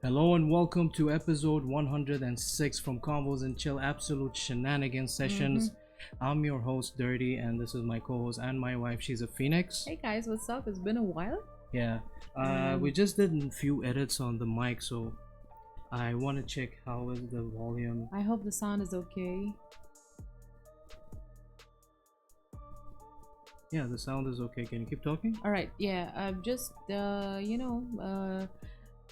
Hello and welcome to episode 106 from Convos and Chill Absolute Shenanigans Sessions. I'm your host Dirty, and this is my co-host and my wife. She's a Phoenix. Hey guys, what's up? It's been a while. Yeah. We just did a few edits on the mic, so I want to check how is the volume. I hope the sound is okay. Yeah, the sound is okay. Can you keep talking? All right. Yeah, I'm just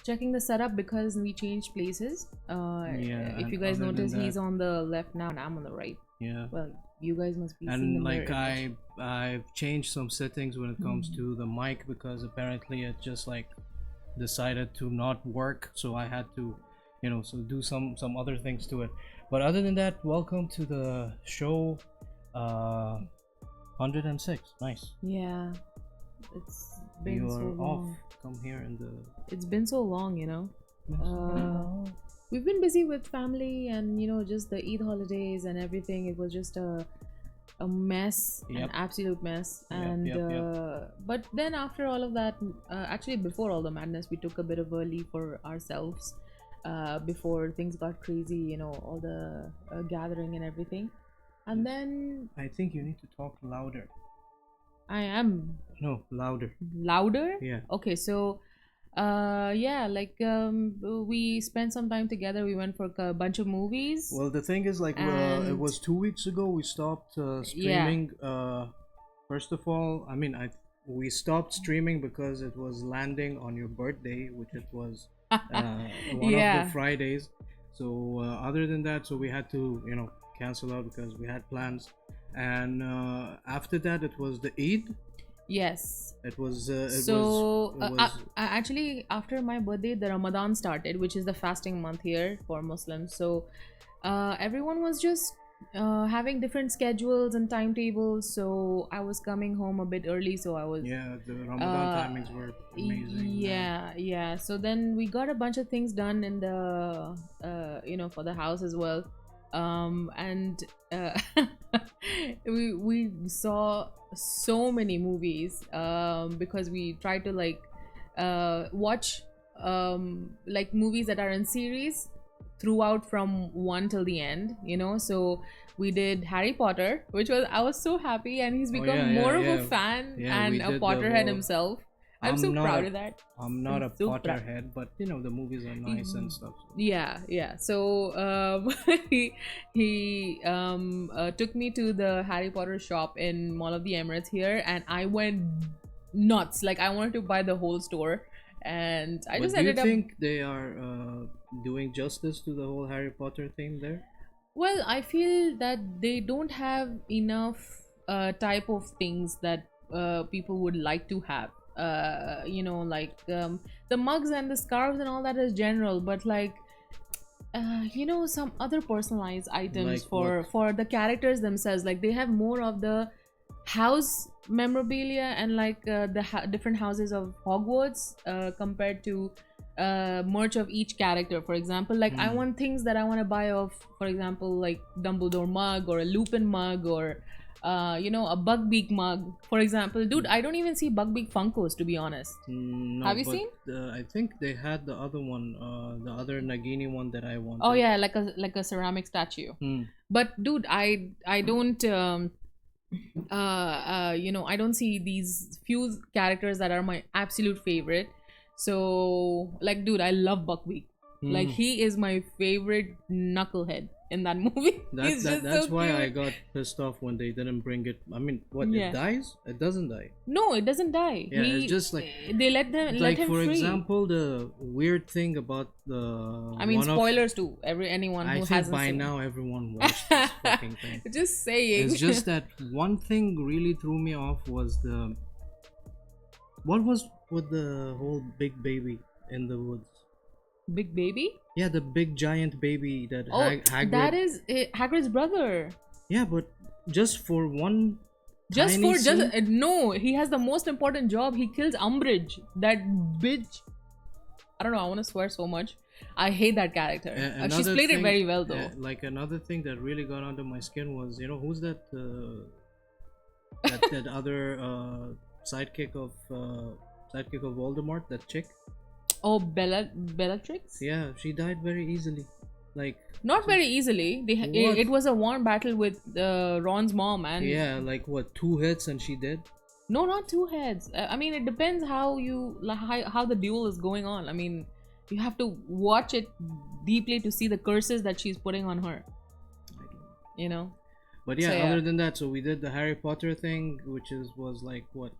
checking the setup because we changed places. If you guys other than notice, that- he's on the left now and I'm on the right. Yeah. Well, you guys must be seeing And the like mirror image. I've changed some settings when it comes to the mic because apparently it just like decided to not work, so I had to do some other things to it. But other than that, welcome to the show 106. Nice. Yeah, it's been You so are long. off. Come here in the It's been so long, We've been busy with family and just the Eid holidays and everything. It was just a mess, Yep. an absolute mess. Yep, And yep. but then after all of that, actually before all the madness, we took a bit of a leave for ourselves before things got crazy. All the gathering and everything. And then I think you need to talk louder. I am No, louder. louder. Yeah. Okay, so we spent some time together. We went for a bunch of movies. Well, the thing is, like, it And- was 2 weeks ago we stopped streaming. First of all, I mean, we stopped streaming because it was landing on your birthday, which it was one of Yeah. the Fridays. So other than that, so we had to, cancel out because we had plans. And after that, it was the Eid. Yes. It was. Actually, after my birthday, the Ramadan started, which is the fasting month here for Muslims. So everyone was just having different schedules and timetables. So I was coming home a bit early, so I was. Yeah, the Ramadan timings were amazing. Yeah. So then we got a bunch of things done in the for the house as well. And we saw so many movies because we tried to watch like movies that are in series throughout from one till the end, so we did Harry Potter, which was I was so happy, and he's become more of a fan and we a did the Potterhead whole- himself. I'm so proud of that. I'm not I'm a so proud. Potterhead, but the movies are nice and stuff. So. Yeah. So he took me to the Harry Potter shop in Mall of the Emirates here, and I went nuts. Like I wanted to buy the whole store, and I But just do you ended up. think they are doing justice to the whole Harry Potter theme there? Well, I feel that they don't have enough type of things that people would like to have. The mugs and the scarves and all that is general, but some other personalized items Like for the characters themselves. Like they have more of the house memorabilia and different houses of Hogwarts compared to merch of each character. For example, I want things that I want to buy of, for example, like Dumbledore mug or a Lupin mug or a Buckbeak mug, for example. Dude, I don't even see Buckbeak Funkos, to be honest. No, Have you but, seen? I think they had the other one, the other Nagini one that I wanted. Oh yeah, like a ceramic statue. But dude, I don't I don't see these few characters that are my absolute favorite. So dude, I love Buckbeak. Like he is my favorite knucklehead in that movie. He's just That's so why cute. I got pissed off when they didn't bring it. I mean, what, Yeah. it dies? It doesn't die. No, it doesn't die. Yeah, it's just like they let him for free. example, the weird thing about the I mean, one of- spoilers to anyone who I think hasn't by seen. now everyone watched this fucking thing. Just saying. It's just that one thing really threw me off was what was with the whole big baby in the woods. Big baby. Yeah, the big giant baby that Oh, Hagrid. that is Hagrid's brother. Yeah, but just for one. Just tiny for just scene? no, he has the most important job. He kills Umbridge, that bitch. I don't know. I want to swear so much. I hate that character. She's Another played it thing- very well though. like another thing that really got under my skin was, who's that that other sidekick of Voldemort, that chick. Oh, Bellatrix. Yeah, she died very easily. Like, Not very easily. What? It was a one battle with Ron's mom, and yeah, like what, 2 hits and she did? no, not two heads. I mean, it depends how how the duel is going on. I mean, you have to watch it deeply to see the curses that she's putting on her. I don't know. You know. But yeah, So, yeah. other than that, so we did the Harry Potter thing, which was like what?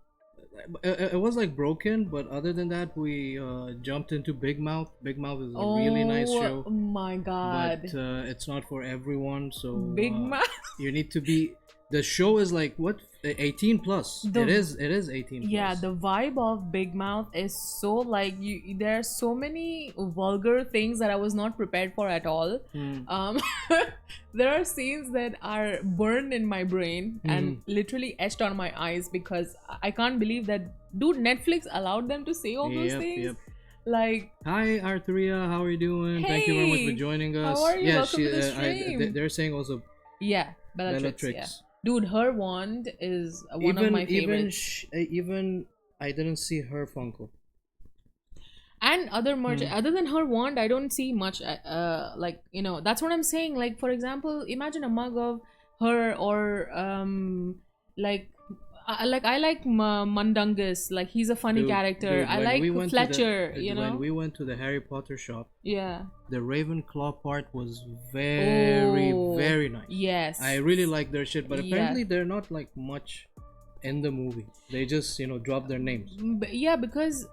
It was like broken, but other than that, we jumped into Big Mouth. Big Mouth is a really nice show, Oh my god. but it's not for everyone. So Big Mouth. you need to be. The show is like what, 18 plus. It is 18 plus. Yeah, the vibe of Big Mouth is so like there are so many vulgar things that I was not prepared for at all. There are scenes that are burned in my brain and literally etched on my eyes because I can't believe that dude, Netflix allowed them to say all those things. Yep. Like, hi Arturia, how are you doing? Thank you very much for Hey, joining us. how are you? Yeah, Welcome to the stream. they're saying also yeah, Bellatrix. Yeah. Dude, her wand is one of my favorites. Even I didn't see her Funko. And other merch, other than her wand, I don't see much. Like, you know, that's what I'm saying. Like, for example, imagine a mug of her, or like I like Mundungus. Like, he's a funny character. Dude, I when like we went to Fletcher. the- You know. when we went to the Harry Potter shop, Yeah. the Ravenclaw part was very Oh, very nice. Yes. I really like their shit, but Yeah. apparently they're not like much in the movie. They just drop their names. Yeah, because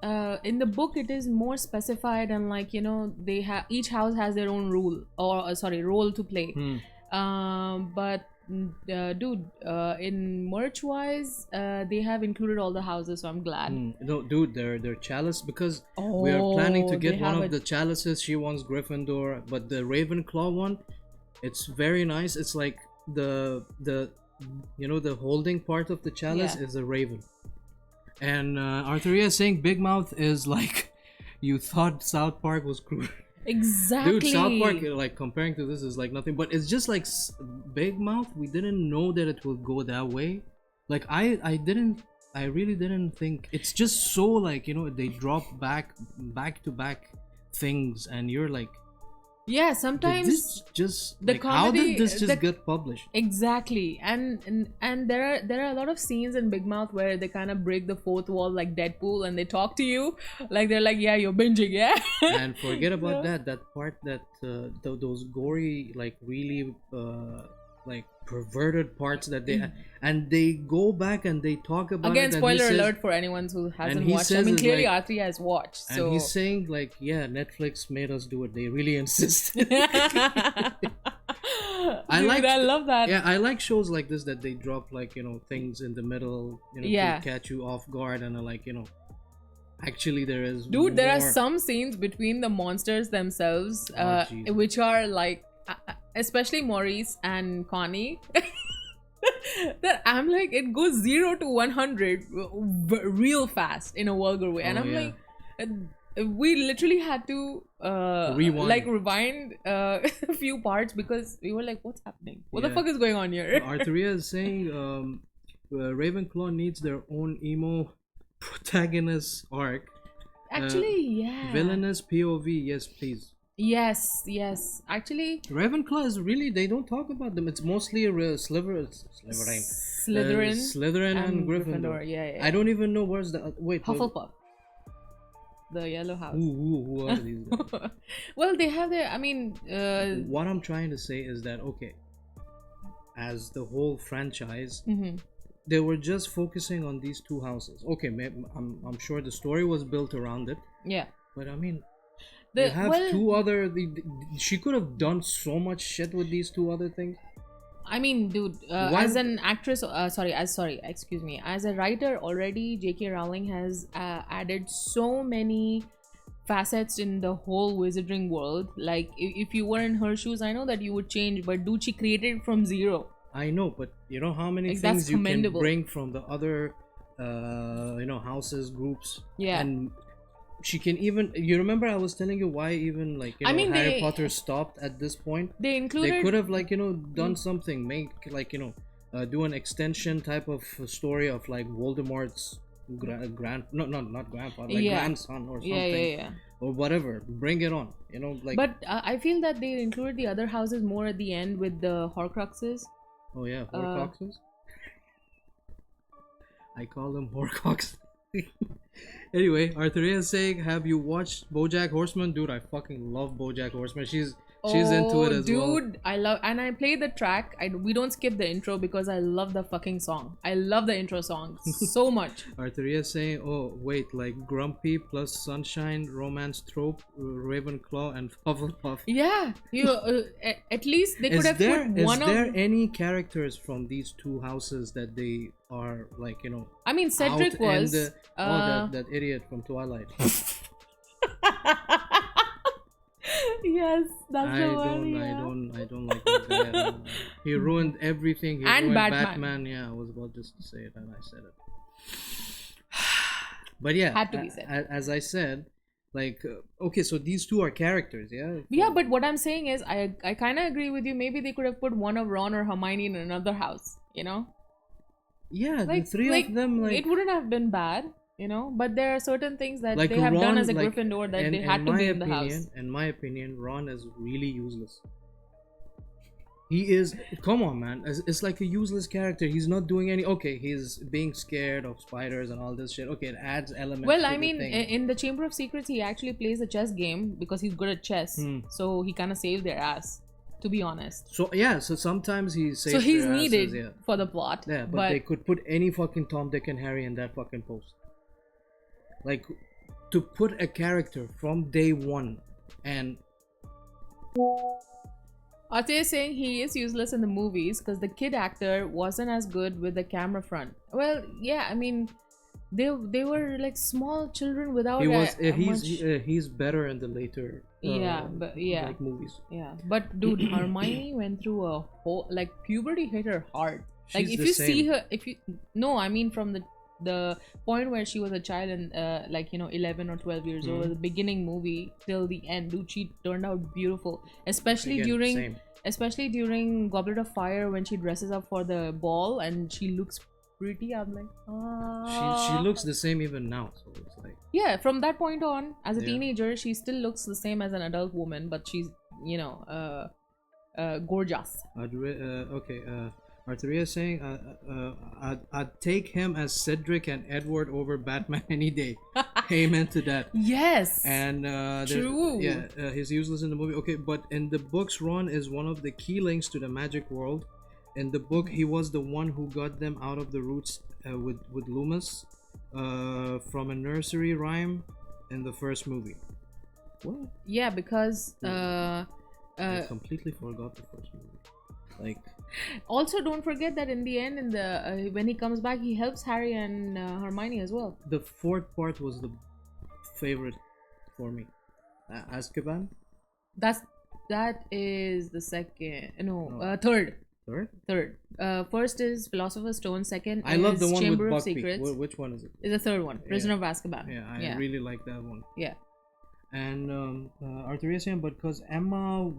in the book it is more specified, and like, you know, they have, each house has their own rule, or sorry, role to play. But dude, in merch wise, they have included all the houses, so I'm glad. No, dude, their chalice, because we are planning to Oh, get they one have of the chalices. She wants Gryffindor, but the Ravenclaw one, it's very nice. It's like the the holding part of the chalice is a raven. And Arturia is saying Big Mouth is like, you thought South Park was cruel. Exactly. Dude, South Park, like, comparing to this is like nothing, but it's just like Big Mouth. We didn't know that it would go that way. Like, I really didn't think. It's just so like, they drop back to back things, and you're like, Yeah, did sometimes this just the like, how comedy- did this just the- get published? exactly, and there are a lot of scenes in Big Mouth where they kind of break the fourth wall like Deadpool, and they talk to you like they're like, yeah, you're binging, yeah. And forget about that part that those gory, like, really like perverted parts that they go back and they talk about Again, it, and spoiler he says- alert for anyone who hasn't he watched. I says mean, it's clearly like- R3 has watched. So and he's saying like, yeah, Netflix made us do it. They really insisted. I love that. Yeah, I like shows like this that they drop like things in the middle, Yeah. to catch you off guard, and like actually there is Dude, there are more- some scenes between the monsters themselves, Jesus. which are like, especially Maurice and Connie, that I'm like, it goes 0 to 100 real fast in a vulgar way, and Oh, I'm yeah. like, we literally had to rewind a few parts because we were like, what's happening? What the Yeah. fuck is going on here? Arturia is saying Ravenclaw needs their own emo protagonist arc. Actually, yeah. Villainous POV, yes please. Yes. Actually, Ravenclaw is really, they don't talk about them. It's mostly Slytherin and Gryffindor. Yeah. I don't even know where's the wait. Hufflepuff, the yellow house. Who are these guys? Well, they have their, I mean, What I'm trying to say is that, okay, as the whole franchise, they were just focusing on these two houses. Okay, I'm sure the story was built around it, yeah. but I mean, you have two other. She could have done so much shit with these two other things. I mean, dude, as an actress, excuse me, as a writer already, J.K. Rowling has added so many facets in the whole wizarding world. Like, if you were in her shoes, I know that you would change, but dude, she created it from zero. I know, but you know how many Like, things that's you can commendable. bring from the other, houses, groups. Yeah. And she can even. You remember I was telling you why even like I mean, Harry Potter stopped at this point. They included. They could have like done something, make like do an extension type of story of like Voldemort's not grandfather, like Yeah. grandson or something. Yeah. or whatever. Bring it on. You know, like. But I feel that they included the other houses more at the end with the Horcruxes. Oh yeah, Horcruxes. I call them Horcrux. Anyway, Artheria is saying, "Have you watched BoJack Horseman, dude? I fucking love BoJack Horseman. She's into it as well. Dude, I love, and I play the track. We don't skip the intro because I love the fucking song. I love the intro song so much. Artheria is saying, "Oh wait, like Grumpy plus Sunshine, romance trope, Ravenclaw and Hufflepuff." Yeah, you at least they could have put one of. Is there any characters from these two houses that they are like, you know? I mean, Cedric out was. And, that idiot from Twilight. Yes, that's the one. I don't like that guy at all. He ruined everything. He ruined Batman. Yeah, I was about just to say it and I said it. But yeah, had to be said. As I said, like, okay, so these two are characters, yeah. Yeah, but what I'm saying is, I kind of agree with you. Maybe they could have put one of Ron or Hermione in another house. You know. Yeah, like, the three of them, like, it wouldn't have been bad. You know, but there are certain things that like they have Ron, done as a like, Gryffindor that they had to be in the house. In my opinion, Ron is really useless. He is, come on, man. It's like a useless character. He's not doing any. Okay, he's being scared of spiders and all this shit. Okay, it adds elements. Well, to I the mean, thing. in the Chamber of Secrets, he actually plays a chess game because he's good at chess. So he kind of saved their ass, to be honest. So yeah, so sometimes he saves. So he's their needed asses, yeah. for the plot. Yeah, but they could put any fucking Tom, Dick, and Harry in that fucking post. Like, to put a character from day one and. Ate is saying he is useless in the movies because the kid actor wasn't as good with the camera front. Well, yeah, I mean, they were like small children without. He's better in the later. Like movies. Yeah, but dude, Hermione went through a whole, like, puberty hit her hard. Like, if you see her, I mean from the point where she was a child and 11 or 12 years old, the beginning movie till the end, dude, she turned out beautiful, especially during Goblet of Fire when she dresses up for the ball and she looks pretty. I'm like, she looks the same even now, so it's like, yeah, from that point on, as a teenager, she still looks the same as an adult woman, but she's gorgeous. Artheria is saying, I'd take him as Cedric and Edward over Batman any day. Amen to that. Yes. And true. Yeah, he's useless in the movie. Okay, but in the books, Ron is one of the key links to the magic world. In the book, he was the one who got them out of the roots with Loomis from a nursery rhyme in the first movie. What? Yeah, because I completely forgot the first movie. Like, also don't forget that in the end, when he comes back, he helps Harry and Hermione as well. The fourth part was the favorite for me. Azkaban. That is the second. Third. First is Philosopher's Stone. Second I love the one Chamber with of Secrets. Which one is it? Is the third one, Prisoner of Azkaban. Yeah, I really like that one. Yeah. And Arthurian saying, because Emma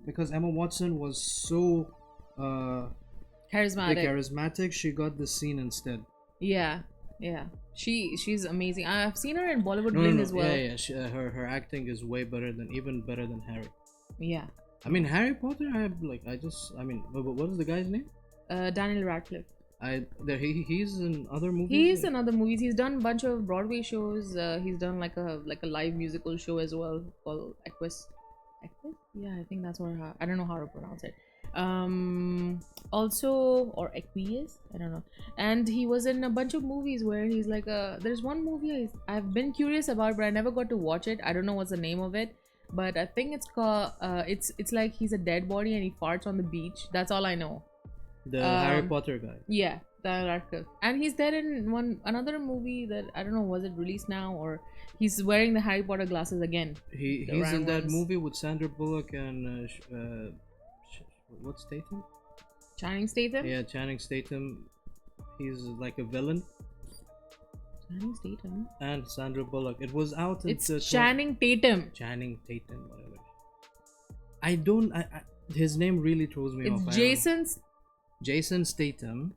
because Emma Watson was so charismatic, she got the scene instead. Yeah. She's amazing. I've seen her in Bollywood Bling as well. Yeah. Her acting is way better than Harry. Yeah. I mean, Harry Potter. What is the guy's name? Daniel Radcliffe. He's in other movies. He's in other movies. He's done a bunch of Broadway shows. He's done like a live musical show as well called Equus. Yeah, I think that's what I don't know how to pronounce it. Also, or Equius, I don't know. And he was in a bunch of movies where he's like there's one movie I've been curious about, but I never got to watch it. I don't know what's the name of it, but I think it's called it's like he's a dead body and he farts on the beach. That's all I know. The Harry Potter guy. Yeah, Daniel Radcliffe. And he's there in another movie that I don't know, was it released now, or he's wearing the Harry Potter glasses again. He's in that movie with Sandra Bullock and what's Statham? Channing Statham? Yeah, Channing Statham. He's like a villain. Channing Statham? And Sandra Bullock. It was out in... It's Channing Tatum. Channing Tatum, whatever. His name really throws me off. It's Jason Statham.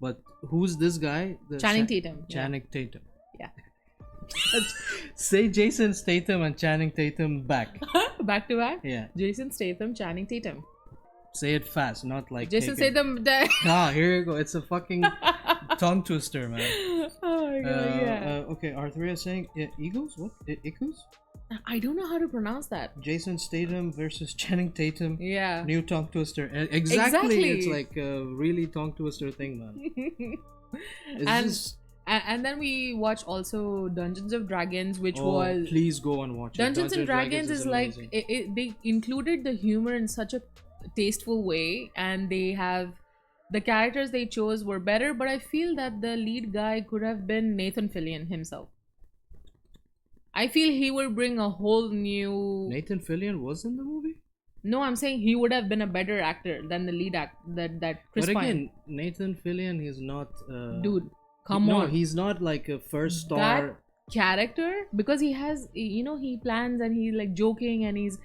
But who's this guy? Channing Tatum. Channing Tatum. Yeah. Say Jason Statham and Channing Tatum back. Back to back. Yeah. Jason Statham, Channing Tatum. Say it fast, not like Jason take it- Statham. Ah, here you go. It's a fucking tongue twister, man. Oh my god, yeah. Okay, Arthur is saying Eagles? What? Ikus? I don't know how to pronounce that. Jason Statham versus Channing Tatum. Yeah. New tongue twister. Exactly. It's Exactly. like a really tongue twister thing, man. It's And- just... And then we watched also Dungeons of Dragons, which Oh, was please go and watch Dungeons it. and Dragons is like amazing. they included the humor in such a tasteful way, and they have the characters they chose were better, but I feel that the lead guy could have been Nathan Fillion himself. I feel he would bring a whole new. Nathan Fillion was in the movie? No, I'm saying he would have been a better actor than the lead act that Chris But Pine. again, Nathan Fillion, he's not... Dude, come no, on. he's not like a first star... That character, because he has, he plans and he's like joking, and he's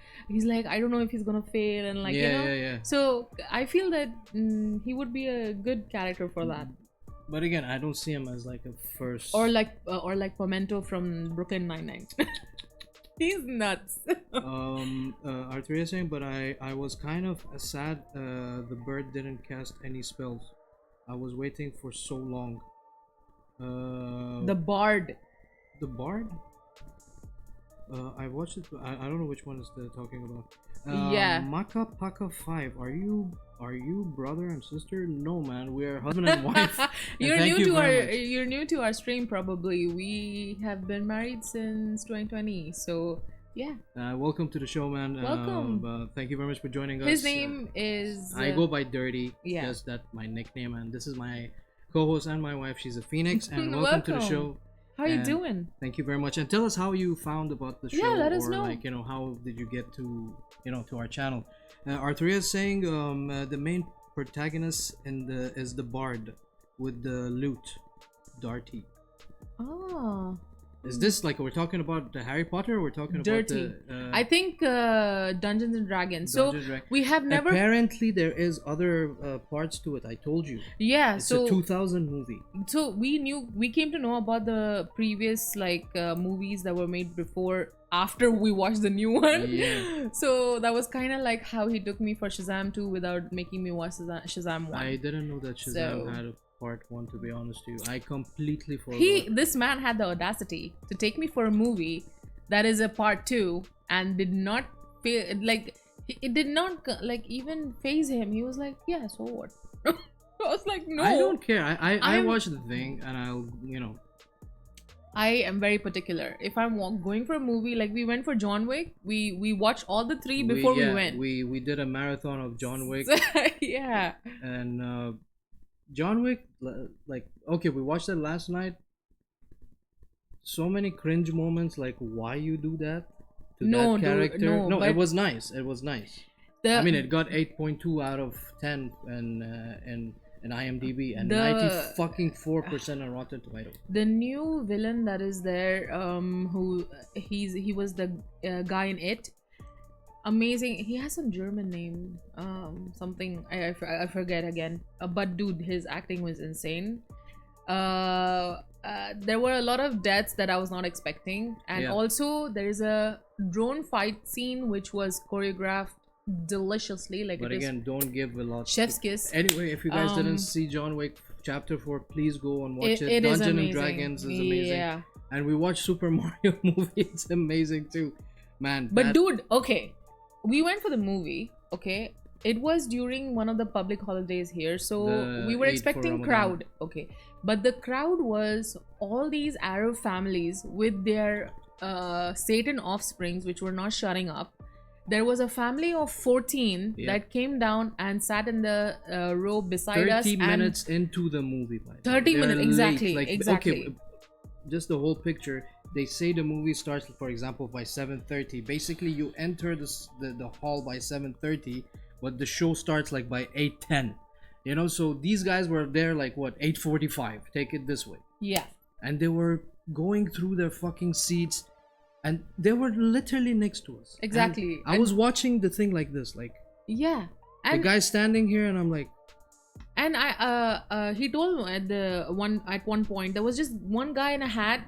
like, I don't know if he's gonna fail, and like, yeah. So I feel that he would be a good character for that. But again, I don't see him as like a first... Or like Pimento from Brooklyn Nine-Nine. He's nuts. Arthur is saying, but I was kind of sad the bird didn't cast any spells. I was waiting for so long. The Bard. The Bard? I watched it. I don't know which one is they're talking about. Yeah. Maka Paka 5. Are you brother and sister? No, man. We are husband and wife. And You're thank new you to our very much. you're new to our stream probably. We have been married since 2020, so yeah. Welcome to the show, man. Welcome. Thank you very much for joining us. His name is. I go by Dirty. yeah. Yes, that's my nickname, and this is my co-host and my wife. She's a Phoenix, and welcome to the Welcome. show. How you and doing? Thank you very much, and tell us how you found about the show. Yeah, let us or know. like how did you get to to our channel. Arturia is saying the main protagonist is the bard with the lute, Darty. Oh. Is this like we're talking about the Harry Potter? Or we're talking Dirty. about the I think Dungeons and Dragons. So Dungeons and Dragons. we have never. Apparently there is other parts to it. I told you. Yeah. It's so a 2000 movie. so we came to know about the previous movies that were made before after we watched the new one. Yeah. So that was kind of like how he took me for Shazam 2 without making me watch Shazam 1. I didn't know that Shazam So- had a part 1, to be honest to you. I completely forgot. This man had the audacity to take me for a movie that is a part 2 and did not feel like it did not like even phase him. He was like, yeah, so what? I was like, no, I don't care. I I'm- watched the thing and I'll I am very particular. If I'm going for a movie, like we went for John Wick, we watched all the 3 before we went. We did a marathon of John Wick Yeah. and John Wick, like, okay, we watched that last night. So many cringe moments, like why you do that to No, that dude, character. no, but- it was nice. It was nice. I mean, it got 8.2 out of 10 in IMDb and The- 94% on Rotten Tomatoes. the new villain that is there, who he was the guy in It. Amazing. He has some German name, something I forget again. But dude, his acting was insane. There were a lot of deaths that I was not expecting, and Yeah. also there is a drone fight scene which was choreographed deliciously, like But it is again, don't give a lot. chef's kiss. Anyway, if you guys Um, didn't see John Wick Chapter 4, please go and watch it. It is Dungeons and amazing. Dragons is amazing. Yeah. And we watched Super Mario movie. It's amazing too, man. But that- dude, okay, we went for the movie. Okay, it was during one of the public holidays here, so The we were Eid for expecting Ramadan. crowd. Okay, but the crowd was all these Arab families with their Satan offsprings, which were not shutting up. There was a family of 14 Yeah. that came down and sat in the row beside 30 us. minutes into the movie, by the way. 30 They're minutes, exactly, late. exactly. Okay, just the whole picture. They say the movie starts, for example, by 7:30. Basically, you enter the hall by 7:30, but the show starts like by 8:10. So these guys were there like what 8:45. Take it this way, Yeah, and they were going through their fucking seats, and they were literally next to us. exactly. And I was watching the thing like this, like yeah, the and guy standing here, and I'm like, And he told me at one point there was just one guy in a hat.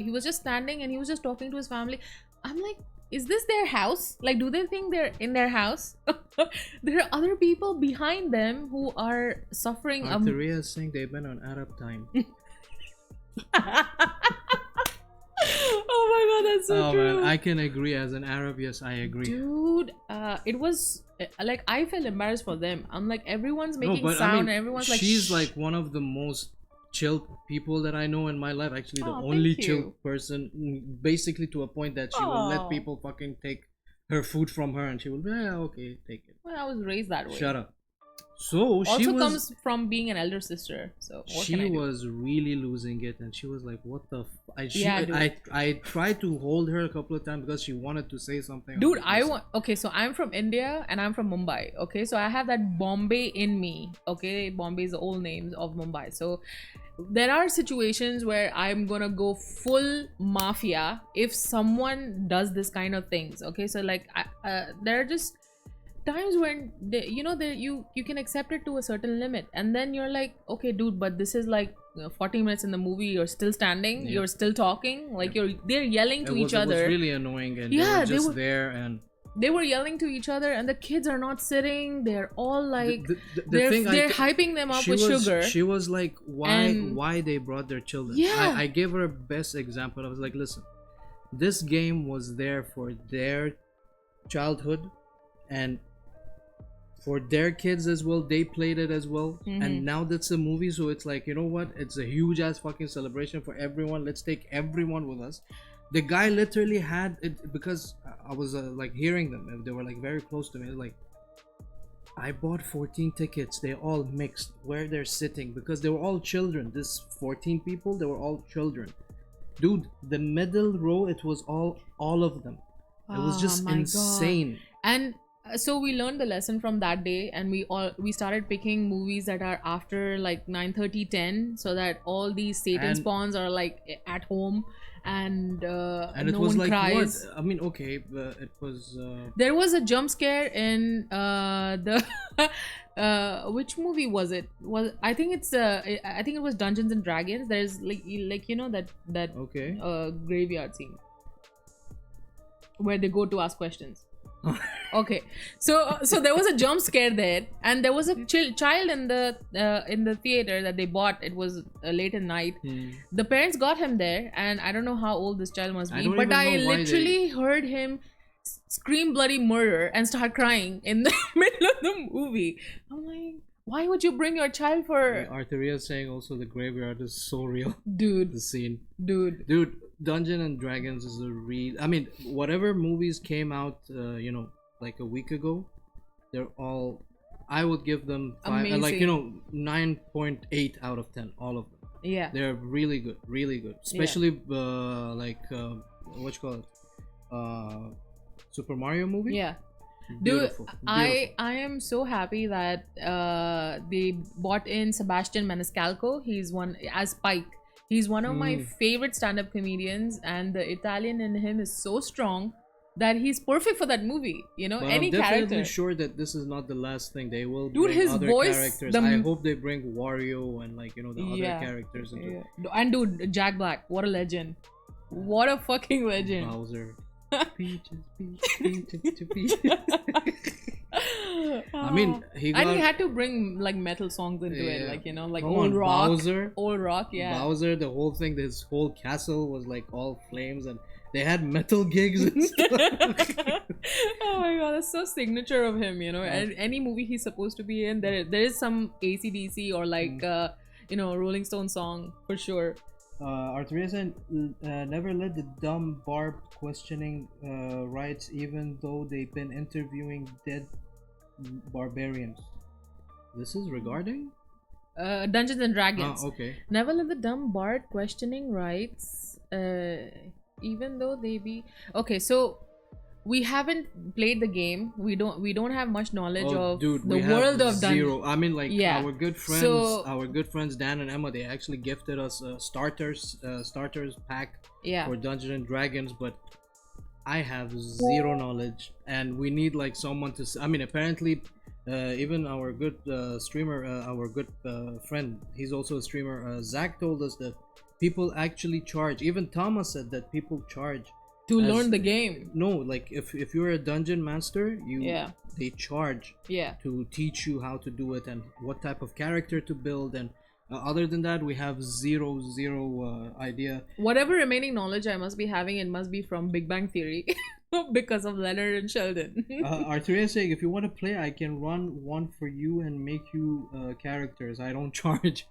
He was just standing and he was just talking to his family. I'm like, is this their house? Like, do they think they're in their house? There are other people behind them who are suffering. Arteria is saying they've been on Arab time. Oh my god, that's so true. Man, I can agree. As an Arab, yes, I agree. Dude, it was like I felt embarrassed for them. I'm like, everyone's making sound, I mean, and everyone's like, she's shh. like one of the most chill people that I know in my life. Actually, the Oh, only thank chill you. person, basically to a point that she will let Oh. people fucking take her food from her, and she will be, yeah, okay, take it. Well, I was raised that way. Shut up. So she Also was. comes from being an elder sister. So what She can I do? was really losing it, and she was like, "What the?" Yeah, dude. I tried to hold her a couple of times because she wanted to say something. Dude, I want. Okay, so I'm from India and I'm from Mumbai. Okay, so I have that Bombay in me. Okay, Bombay is the old name of Mumbai. So there are situations where I'm gonna go full mafia if someone does this kind of things. Okay, so like there are just times when you can accept it to a certain limit, and then you're like, okay, dude, but this is like 40 minutes in the movie, you're still standing, Yeah. you're still talking, like they're yelling to each It other. was really annoying, and Yeah, they were just there, and they were yelling to each other, and the kids are not sitting, they're all like the they're thing hyping them up she with was, sugar. She was like, And- why they brought their children? Yeah. I gave her a best example. I was like, listen, this game was there for their childhood, and for their kids as well. They played it as well, and now that's a movie, so it's like, you know what, it's a huge ass fucking celebration for everyone. Let's take everyone with us. The guy literally had it, because I was like hearing them, and they were like very close to me. Like, I bought 14 tickets, they're all mixed where they're sitting, because they were all children. This 14 people, they were all children. Dude, the middle row, it was all of them. It was just my God. insane. And so we learned the lesson from that day, and we started picking movies that are after like 9:30, 10, so that all these Satan And- spawns are like at home, and And it no was one like, cries. what? I mean, okay, it was There was a jump scare in the which movie was it? I think it was Dungeons and Dragons. There's like that okay. graveyard scene where they go to ask questions. Okay, so there was a jump scare there, and there was a child in the theater that they bought. It was late at night. The parents got him there, and I don't know how old this child must I be, don't but even I know why literally heard him scream bloody murder and start crying in the middle of the movie. I'm like, why would you bring your child for Arteria is saying also the graveyard is so real. dude The scene. dude Dude, Dungeon and Dragons is a real. I mean, whatever movies came out, like a week ago, they're all. I would give them like Amazing. 9.8 out of 10. All of them. yeah They're really good, really good. Especially what you call it, Super Mario movie. yeah. Beautiful. Dude, Beautiful. I am so happy that they bought in Sebastian Maniscalco. He's one as Spike. He's one of my favorite stand-up comedians, and the Italian in him is so strong that he's perfect for that movie. You know, But any I'm definitely character. sure that this is not the last thing. They will Dude, bring his other voice, characters. the- I hope they bring Wario and the Yeah. other characters into it. Yeah. And dude, Jack Black, what a legend! What a fucking legend! Bowser. Peaches, peaches, peaches. I mean, he got. and he had to bring like metal songs into it, Yeah. like like Come old on, rock, Bowser. old rock, yeah. Bowser, the whole thing, this whole castle was like all flames, and they had metal gigs and stuff. Oh my god, that's so signature of him, And any movie he's supposed to be in, there is some AC/DC or like Rolling Stone song for sure. Arteria said, never let the dumb barb questioning rights, even though they've been interviewing dead barbarians. This is regarding? Dungeons and Dragons. Ah, okay. Never let the dumb bard questioning rights, even though they be okay. So we haven't played the game. We don't have much knowledge of dude, the we have world of zero. I mean, like Yeah. our good friends, Dan and Emma, they actually gifted us a starters pack Yeah. for Dungeons and Dragons, but I have zero knowledge, and we need like someone to. I mean, apparently, Even our good streamer, our good friend, he's also a streamer. Zach told us that people actually charge. Even Thomas said that people charge To as- learn the game. No, like if you're a dungeon master, Yeah. they charge Yeah. to teach you how to do it and what type of character to build. And other than that, we have zero idea. Whatever remaining knowledge I must be having, it must be from Big Bang Theory because of Leonard and Sheldon. Arturia is saying, if you want to play, I can run one for you and make you characters. I don't charge.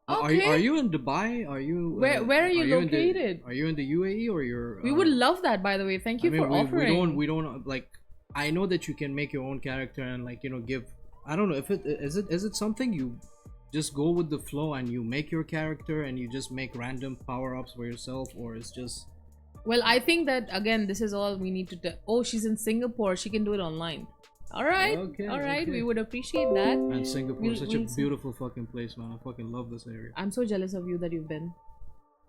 Okay. Are you in Dubai? Are you Where are you located? Are you in the UAE or you're? We would love that, by the way. Thank you for offering. We don't like. I know that you can make your own character and like give. I don't know if it is it something you just go with the flow and you make your character and you just make random power ups for yourself, or it's just. Well, I think that again, this is all we need to. Oh, she's in Singapore. She can do it online. All right. Okay, all right. okay. We would appreciate that. And Singapore is such a we'll see. beautiful fucking place, man. I fucking love this area. I'm so jealous of you that you've been.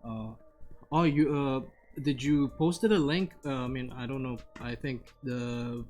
Oh, you did you posted a link? I mean, I don't know. I think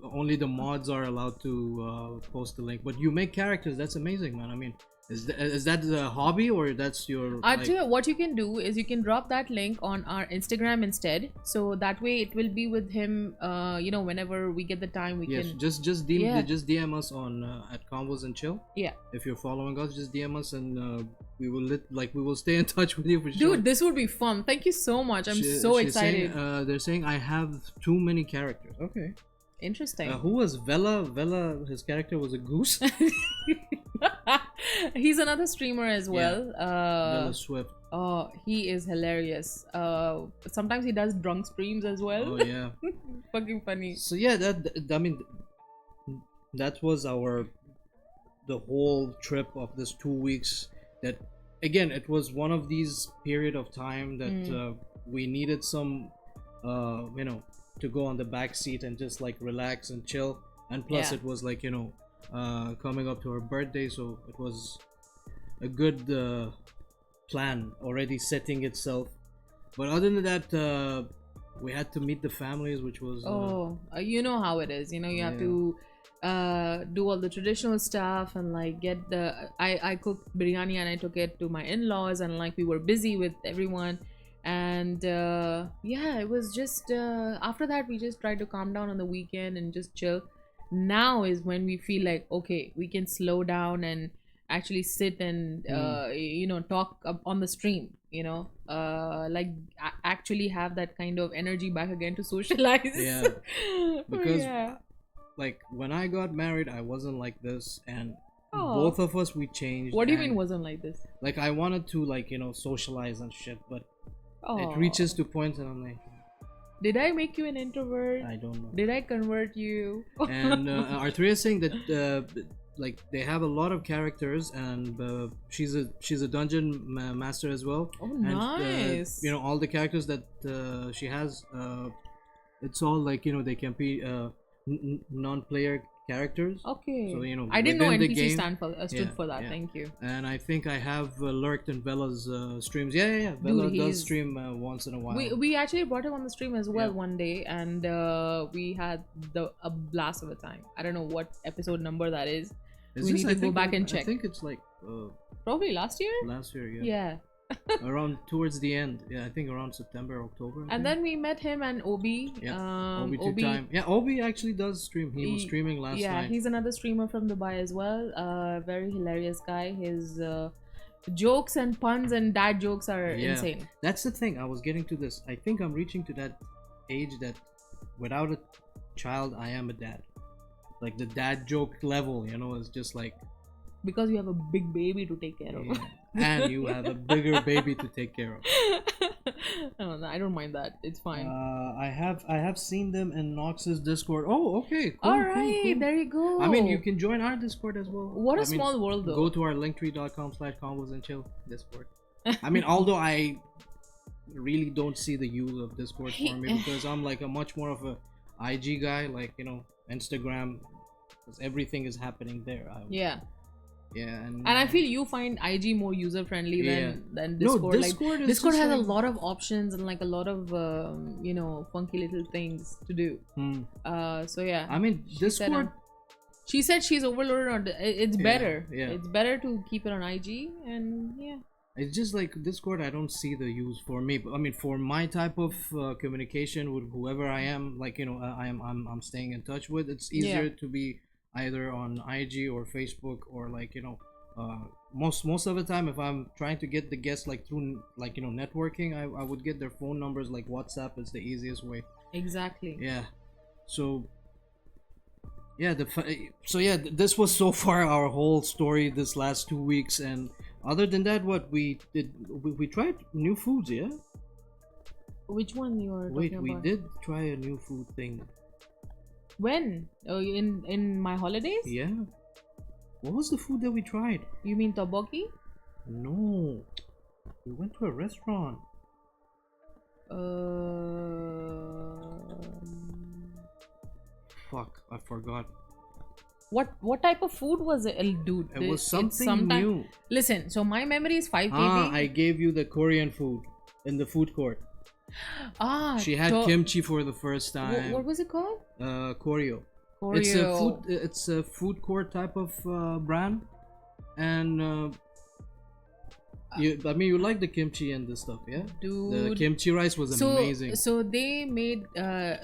only the mods are allowed to post the link. But you make characters. That's amazing, man. I mean, is that the hobby or that's your? I tell you what you can do is you can drop that link on our Instagram instead, so that way it will be with him. Whenever we get the time, we Yes, can. just DM us on at Convos and Chill. Yeah. If you're following us, just DM us and we will stay in touch with you for sure. Dude, this would be fun. Thank you so much. I'm so She's excited. Saying, they're saying I have too many characters. Okay. Interesting. Who was Vela? Vela, his character was a goose. He's another streamer as well. Vela Swift. Oh, he is hilarious. Sometimes he does drunk streams as well. Oh yeah. Fucking funny. So yeah, I mean, that was the whole trip of this 2 weeks. That again, it was one of these period of time that we needed some, to go on the back seat and just like relax and chill. And plus, Yeah. it was like coming up to her birthday, so it was a good plan already setting itself. But other than that, we had to meet the families, which was you know how it is. You have to do all the traditional stuff and like get I cooked biryani and I took it to my in-laws and like we were busy with everyone. And it was just after that we just tried to calm down on the weekend and just chill. Now is when we feel like, okay, we can slow down and actually sit and talk on the stream, actually have that kind of energy back again to socialize. Yeah. Because like when I got married, I wasn't like this, and both of us, we changed. What do you mean wasn't like this? Like I wanted to socialize and shit, but it Aw. reaches to points and I'm like, Did I make you an introvert? I don't know. Did I convert you? And Arturia is saying that like they have a lot of characters, and she's a dungeon master as well. Oh, And, nice. all the characters that she has, it's all like they can be non-player characters. Okay. So I didn't know within the NPC game- stood for that. yeah. Thank you. And I think I have lurked in Bella's streams. Yeah. Bella Dude, does he's- stream once in a while. We actually brought him on the stream as well Yeah. one day, and we had a blast of a time. I don't know what episode number that is. We need to go back and check. I think it's like Probably last year. last year. Yeah. Around towards the end. Yeah, I think around September, October. I think. And then we met him and Obi. Yeah, Obi 2 time. Yeah, Obi actually does stream. He was streaming last Yeah, night. he's another streamer from Dubai as well. Very hilarious guy. His jokes and puns and dad jokes are insane. That's the thing. I was getting to this. I think I'm reaching to that age that without a child, I am a dad. Like the dad joke level, is just like. Because you have a big baby to take care of. Yeah. And you have a bigger baby to take care of. No, I don't mind that. It's fine. I have seen them in Nox's Discord. Oh, okay. Cool, All right, cool. there you go. I mean, you can join our Discord as well. What a small world, though. Go to our linktree.com/combos and chill Discord. I mean, although I really don't see the use of Discord for me because I'm like a much more of a IG guy, like Instagram, because everything is happening there. Yeah. Yeah, and I feel you find IG more user friendly than Discord. No, Discord is Discord just has a like- lot of options and like a lot of funky little things to do. So yeah. I mean, She said, Discord She said she's overloaded on it's Yeah, better. yeah. It's better to keep it on IG, and yeah. It's just like Discord. I don't see the use for me. I mean, for my type of communication with whoever I am, like I'm staying in touch with. It's easier Yeah. to be either on IG or Facebook or most of the time if I'm trying to get the guests like through networking, I would get their phone numbers. Like WhatsApp is the easiest way. Exactly. Yeah. So yeah, this was so far our whole story this last 2 weeks, and other than that, what we did, we tried new foods. Yeah. Which one you are Wait, talking we about? did try a new food thing. When? Oh, in my holidays? Yeah. What was the food that we tried? You mean tteokbokki? No. We went to a restaurant. Fuck, I forgot. What type of food was it, dude? It was It's something sometime- new. Listen, so my memory is 5 Ah, kb. I gave you the Korean food in the food court. She had kimchi for the first time. What was it called? Koryo. Koryo. It's a food court type of brand, and you like the kimchi and this stuff, yeah? Dude. The kimchi rice was amazing. So they made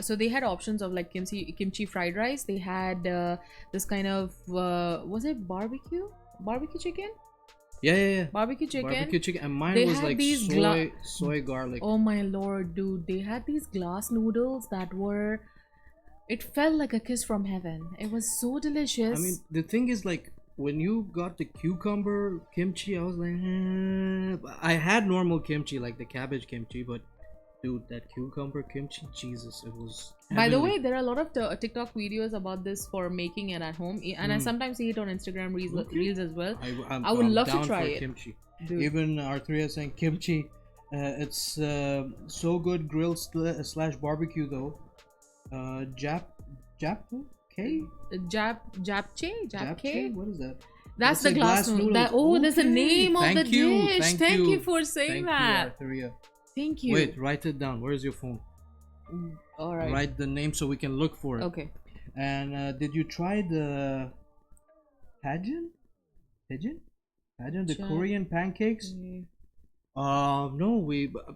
so they had options of like kimchi fried rice. They had this kind of was it barbecue chicken? Yeah. Barbecue chicken. and mine They was had like these soy garlic. Oh my lord, dude! They had these glass noodles that were. It felt like a kiss from heaven. It was so delicious. I mean, the thing is, like, when you got the cucumber kimchi, I was like, I had normal kimchi, like the cabbage kimchi, but dude, that cucumber kimchi, Jesus, it was. By the heavenly. way, there are a lot of TikTok videos about this for making it at home, and I sometimes see it on Instagram reels as well. I would I'm love to down try for it. Kimchi. Dude. Even Arthur saying kimchi, it's so good grilled slash barbecue though. Japchae? Japchae? What is that? That's It's the a glass noodle. That's the Okay. name of the Thank you, dish. Thank you for saying that. Arthuria. Thank you. Wait, write it down. Where's your phone? All right. Write the name so we can look for it. Okay. And did you try the Pigeon? The Korean pancakes? No,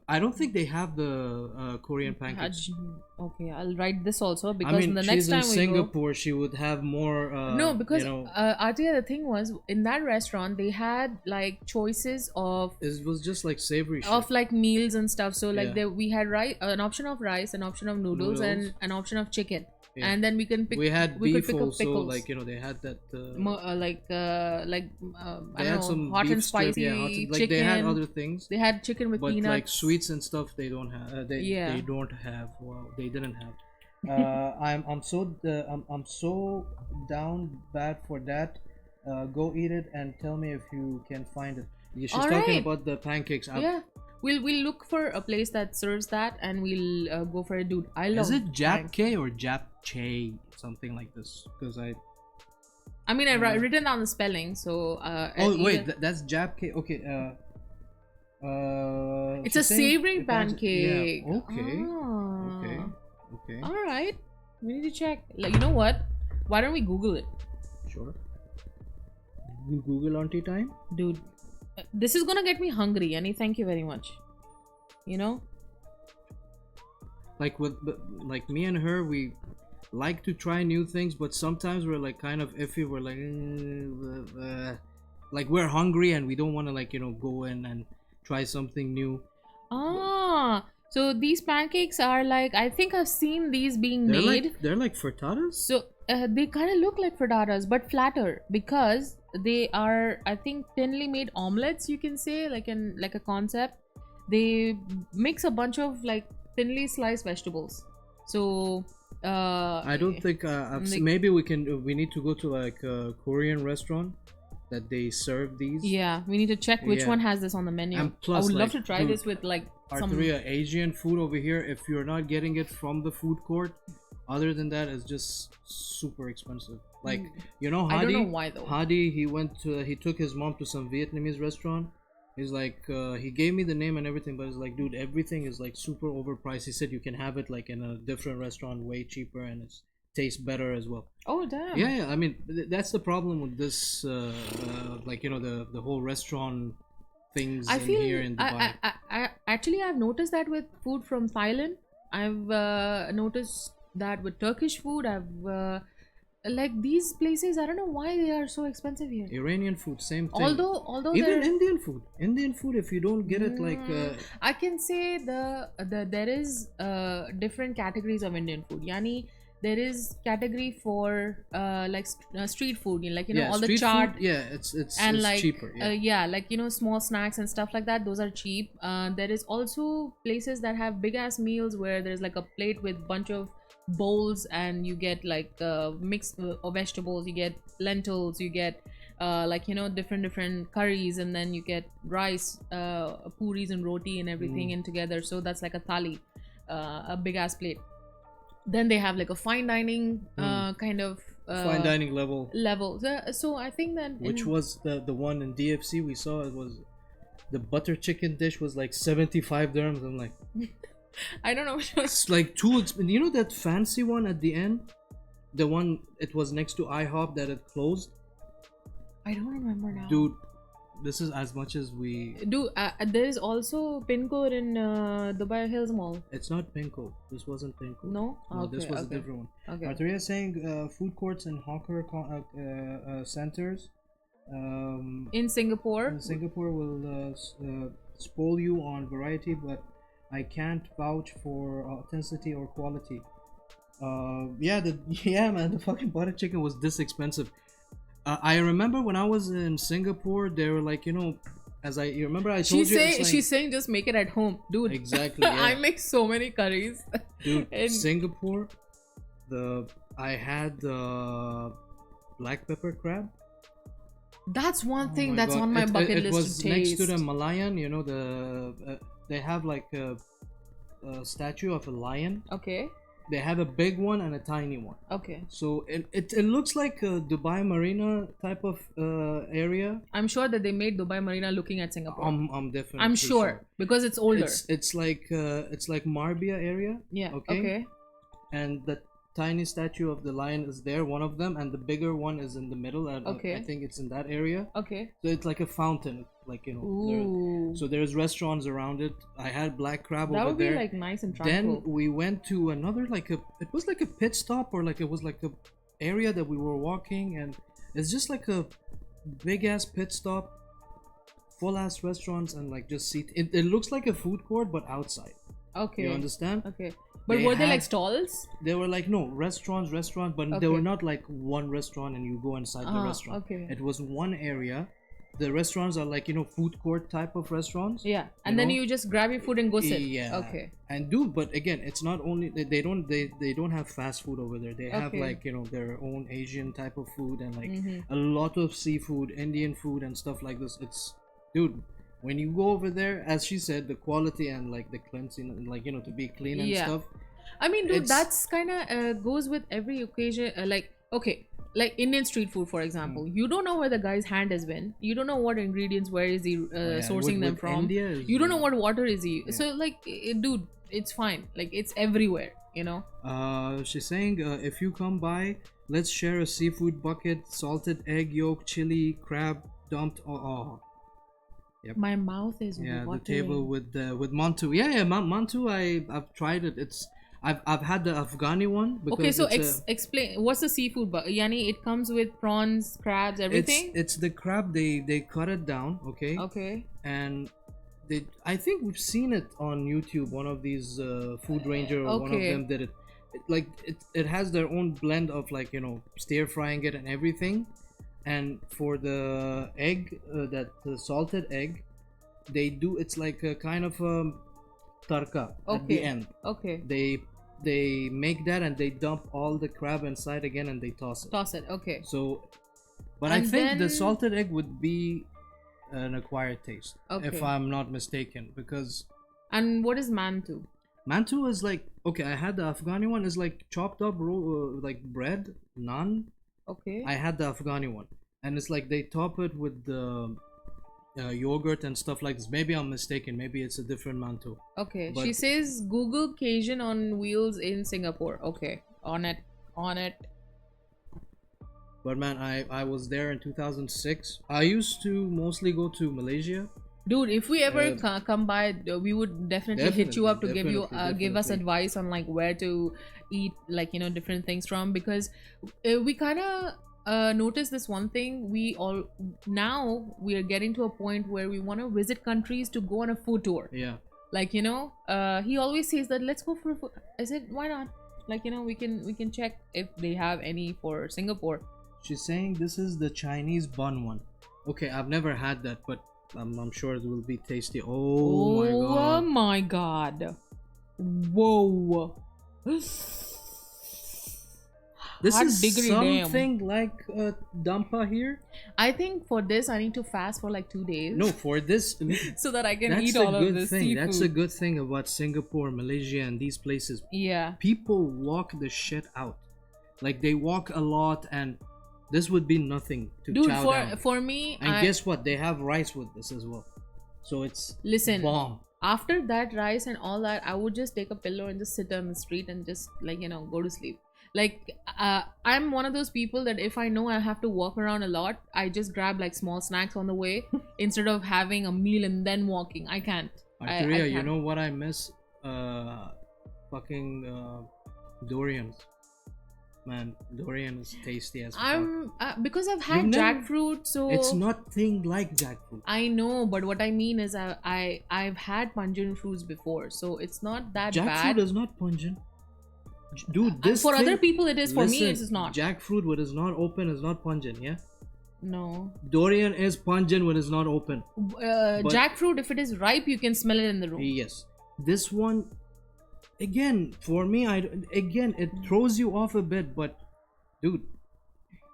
I don't think they have the Korean pancakes. Okay, I'll write this also because I mean, the she's next in time we go. Singapore. She would have more. No, because Atia, the thing was in that restaurant they had like choices of it was just like savory shit. like meals and stuff. So like Yeah. we had an option of rice, an option of noodles, and an option of chicken. Yeah. And then we can pick. We had we beef could pick up also, pickles. like they had that. I They don't had know, some hot beef and strip, spicy like chicken. they had other things, They had chicken with but peanuts. like sweets and stuff they don't have. They don't have. Well, they didn't have. I'm so down bad for that. Go eat it and tell me if you can find it. Yeah, she's talking about the pancakes. Yeah, we'll look for a place that serves that, and we'll go for it, dude. I love. Is it Japchae or Japchae? Something like this, because I mean, I written down the spelling, so. Oh wait, that's Japchae. Okay. It's a savory pancake. Yeah. Okay. Ah. Okay. All right, we need to check. Like, you know what? Why don't we Google it, Sure. Google auntie time. dude? This is gonna get me hungry, Annie. Thank you very much. You know. Like like me and her, we like to try new things, but sometimes we're like kind of iffy. We're like we're hungry and we don't want to go in and try something new. So these pancakes are like, I think I've seen these being made. They're like frittatas. So they kind of look like frittatas, but flatter, because they are, I think, thinly made omelets. You can say like a concept. They mix a bunch of like thinly sliced vegetables. So I don't think maybe we need to go to like a Korean restaurant that they serve these. Yeah, we need to check which one has this on the menu. And plus, I would love like, to try dude, this with like some Arthuria, Asian food over here. If you're not getting it from the food court, other than that, it's just super expensive. Like Hadi. I don't know why though. Hadi, he took his mom to some Vietnamese restaurant. He's like, he gave me the name and everything, but it's like, dude, everything is like super overpriced. He said you can have it like in a different restaurant way cheaper, and it's taste better as well. Oh damn. Yeah. I mean, that's the problem with this, like the whole restaurant things I in feel here in Dubai. I actually I've noticed that with food from Thailand. I've noticed that with Turkish food. I've like these places. I don't know why they are so expensive here. Iranian food, same thing. Although Even they're- Indian food, if you don't get it like I can say there is different categories of Indian food. Yani there is category for like street food, like yeah, all the street chaat food, yeah, it's and it's like cheaper. Yeah. like small snacks and stuff like that. Those are cheap. There is also places that have big ass meals where there's like a plate with bunch of bowls and you get like mixed vegetables, you get lentils, you get like different curries, and then you get rice, puris and roti and everything in together. So that's like a thali, a big ass plate. Then they have like a fine dining kind of Fine dining level, so I think that which was the one in DFC we saw. It was the butter chicken dish was like 75 dirhams. I'm like, I don't know which one. it's like too you know that fancy one at the end, the one it was next to IHOP that it closed. I don't remember now, Dude, this is as much as we there is also pin code in Dubai Hills Mall. it's not Pinko. This wasn't Pinko. No? This Okay, was a okay. different one. Okay. Arteria is saying food courts and hawker centers In Singapore, Singapore will spoil you on variety, but I can't vouch for authenticity or quality. Yeah, man, the fucking butter chicken was this expensive. I remember when I was in Singapore, they were like, you remember I told you, it's like, she's saying just make it at home, dude. Exactly, yeah. I make so many curries. Dude, And- Singapore, I had the black pepper crab. That's one Oh thing my that's God. on my bucket it list was to next taste. to the Malayan, they have like a statue of a lion. Okay. They have a big one and a tiny one. Okay. So it looks like a Dubai Marina type of area. I'm sure that they made Dubai Marina looking at Singapore. I'm definitely I'm sure because it's older. It's like Marbia area. Yeah. Okay. Okay. And the tiny statue of the lion is there, one of them, and the bigger one is in the middle. And Okay. I think it's in that area. Okay. So it's like a fountain, like Ooh. so there's restaurants around it. I had black crab That over would there. be like nice and Then tranquil. we went to another it was like a pit stop, or like it was like a area that we were walking, and it's just like a big ass pit stop, full ass restaurants, and like just seat. It looks like a food court but outside. Okay. You understand? Okay. But They were they like had- stalls? They were like restaurants, but they Okay. were not like one restaurant and you go inside the restaurant. Okay. It was one area. The restaurants are like food court type of restaurants. Yeah. And then know? you just grab your food and go sit. Yeah. Okay. And but again, it's not only they don't have fast food over there. They have Okay. like their own Asian type of food and like Mm-hmm. a lot of seafood, Indian food and stuff like this. It's dude, when you go over there, as she said, the quality and like the cleansing, and like to be clean and Yeah. stuff. I mean, dude, It's- that's kind of goes with every occasion. Like, okay, like Indian street food, for example. You don't know where the guy's hand has been. You don't know what ingredients, where is he Yeah, sourcing them with from. India is, You don't know what water is he. So, like, dude, it's fine. Like, it's everywhere, She's saying if you come by, let's share a seafood bucket, salted egg yolk, chili, crab dumped. Oh. Yep. My mouth is Yeah, watering. the table with mantu. Yeah, mantu. I've tried it. I've had the Afghani one. Because Okay, so it's explain what's the seafood. Yani, it comes with prawns, crabs, everything. It's the crab. They cut it down. Okay. Okay. And I think we've seen it on YouTube. One of these Food Ranger or one of Okay. them did it. It has their own blend of like stir frying it and everything. And for the egg, the salted egg, they do it's like a kind of tarka at the Okay. end. Okay. They make that and they dump all the crab inside again and they toss it. Toss it. Okay. So, but I And think the then- salted egg would be an acquired taste, Okay. if I'm not mistaken, because And what is mantu? mantu is like I had the Afghani one is like chopped up like bread, naan. Okay. I had the Afghani one, and it's like they top it with the yogurt and stuff like this. Maybe I'm mistaken. Maybe it's a different mantu. Okay. But- She says Google Cajun on wheels in Singapore. Okay. On it. on it. But man, I was there in 2006. I used to mostly go to Malaysia. Dude, if we ever come by, we would definitely hit you up to give us definitely. advice on like where to eat, like, you know, different things from, because we kind of noticed this one thing. We are getting to a point where we want to visit countries to go on a food tour. Yeah. Like, you know, he always says that let's go for a food. I said, why not? Like, you know, we can check if they have any for Singapore. She's saying this is the Chinese bun one. Okay, I've never had that, but I'm sure it will be tasty. Oh my god. Oh my god. Whoa. This Hot is diggity something like a dampa here. I think for this I need to fast for like 2 days. No, for this, So that I can that's eat a all of good this thing. seafood. That's a good thing about Singapore, Malaysia, and these places. Yeah. People walk the shit out. Like they walk a lot, and this would be nothing to Dude, chow down. for me, And guess what? They have rice with this as well. So it's listen. bomb. After that rice and all that, I would just take a pillow and just sit on the street and just, like, you know, go to sleep. Like, I'm one of those people that if I know I have to walk around a lot, I just grab like small snacks on the way instead of having a meal and then walking. I can't. Arteria, you can't. know what I miss? Fucking durians. Man, durian is tasty as fuck. Because I've had jackfruit, so it's not thing like jackfruit. I know, but what I mean is I've had pungent fruits before, so it's not that bad. Jackfruit is not pungent. Dude, this for thing, other people it is. For me, listen, it's not. Jackfruit when it's not open is not pungent, yeah? No. Durian is pungent when it's not open. Jackfruit, if it is ripe, you can smell it in the room. Yes. This one, again, for me, it throws you off a bit, but dude,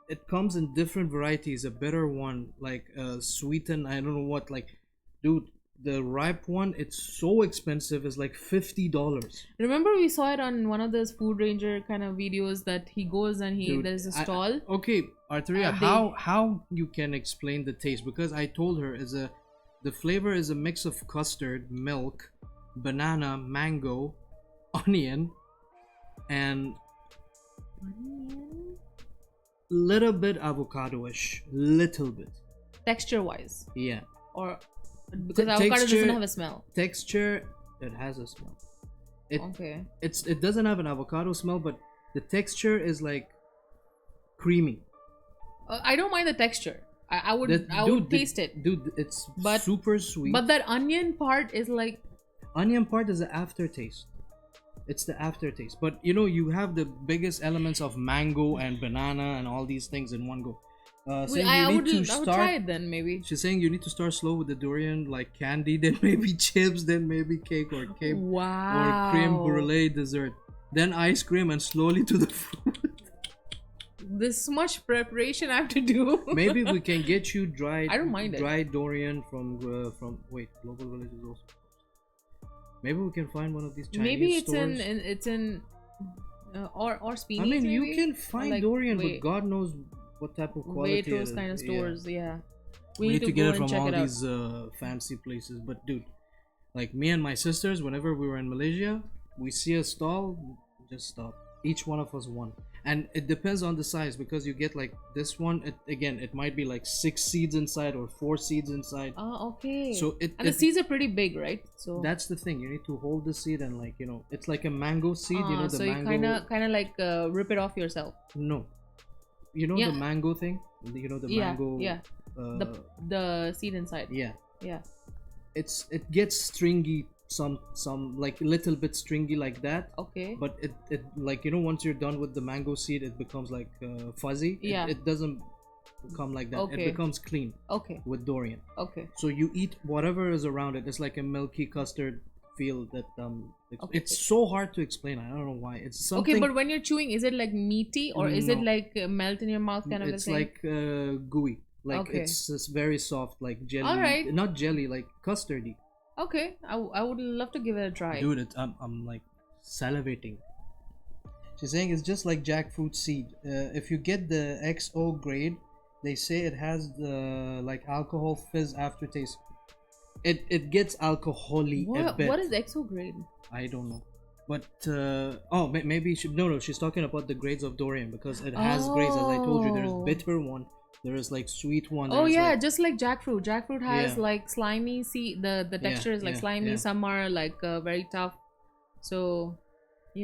it comes in different varieties. A bitter one, like sweetened, I don't know what, like, dude, the ripe one, it's so expensive. It's like $50. Remember we saw it on one of those Food Ranger kind of videos that he goes and Dude, there's a stall. Okay, Arteria, how you can explain the taste? Because I told her the flavor is a mix of custard, milk, banana, mango, onion, and little bit avocado-ish, little bit. Texture wise, Yeah. or because avocado doesn't have a smell. Texture, it has a smell. Okay. It doesn't have an avocado smell, but the texture is like creamy. I don't mind the texture. I would taste it. Dude, it's But- super sweet. But that onion part is like, Onion part is the aftertaste. It's the aftertaste. But you know, you have the biggest elements of mango and banana and all these things in one go. Saying I you would need to try it then maybe. She's saying you need to start slow with the durian, like candy, then maybe chips, then maybe cake or cake Wow. or creme brulee dessert, then ice cream, and slowly to the fruit. This much preparation I have to do. Maybe we can get you dried. I don't mind it. Dried durian from wait, Global Village is also. Maybe we can find one of these Chinese Maybe it's stores. it's in or Speenie's. I mean, you maybe? can find like durian, but God knows what type of quality. Waitrose it is. kind of stores. Yeah. We need to go get it and from check all it out. these fancy places. But dude, like me and my sisters, whenever we were in Malaysia, we see a stall, just stop. Each one of us one, and it depends on the size, because you get like this one. It might be like 6 seeds inside or 4 seeds inside. Oh, okay. So the seeds are pretty big, right? So that's the thing. You need to hold the seed and, like, you know, it's like a mango seed. You know the so mango. you kind of like rip it off yourself. No, you know the mango thing. You know the mango. Yeah. The seed inside. Yeah. Yeah. It gets stringy. Some like a little bit stringy like that. Okay. But it like, you know, once you're done with the mango seed, it becomes like fuzzy. Yeah. It doesn't come like that. Okay. It becomes clean. Okay. With durian. Okay. So you eat whatever is around it. It's like a milky custard feel that it's so hard to explain. I don't know why. It's something. Okay, but when you're chewing, is it like meaty or is it No. like melt in your mouth kind of a It's thing? like gooey. Like Okay. it's very soft, like jelly. Alright. Not jelly, like custardy. Okay, I would love to give it a try. Dude, I'm like salivating. She's saying it's just like jackfruit seed. If you get the XO grade, they say it has the like alcohol fizz aftertaste. It gets alcoholy a bit. What is exo grade? I don't know, But maybe no, she's talking about the grades of durian because it has grades. As I told you, there's Oh. bitter one, there is like sweet one. Oh there's yeah, like, just like jackfruit. Jackfruit has Yeah. like slimy. See, the texture is like slimy. yeah. Some are like very tough. So,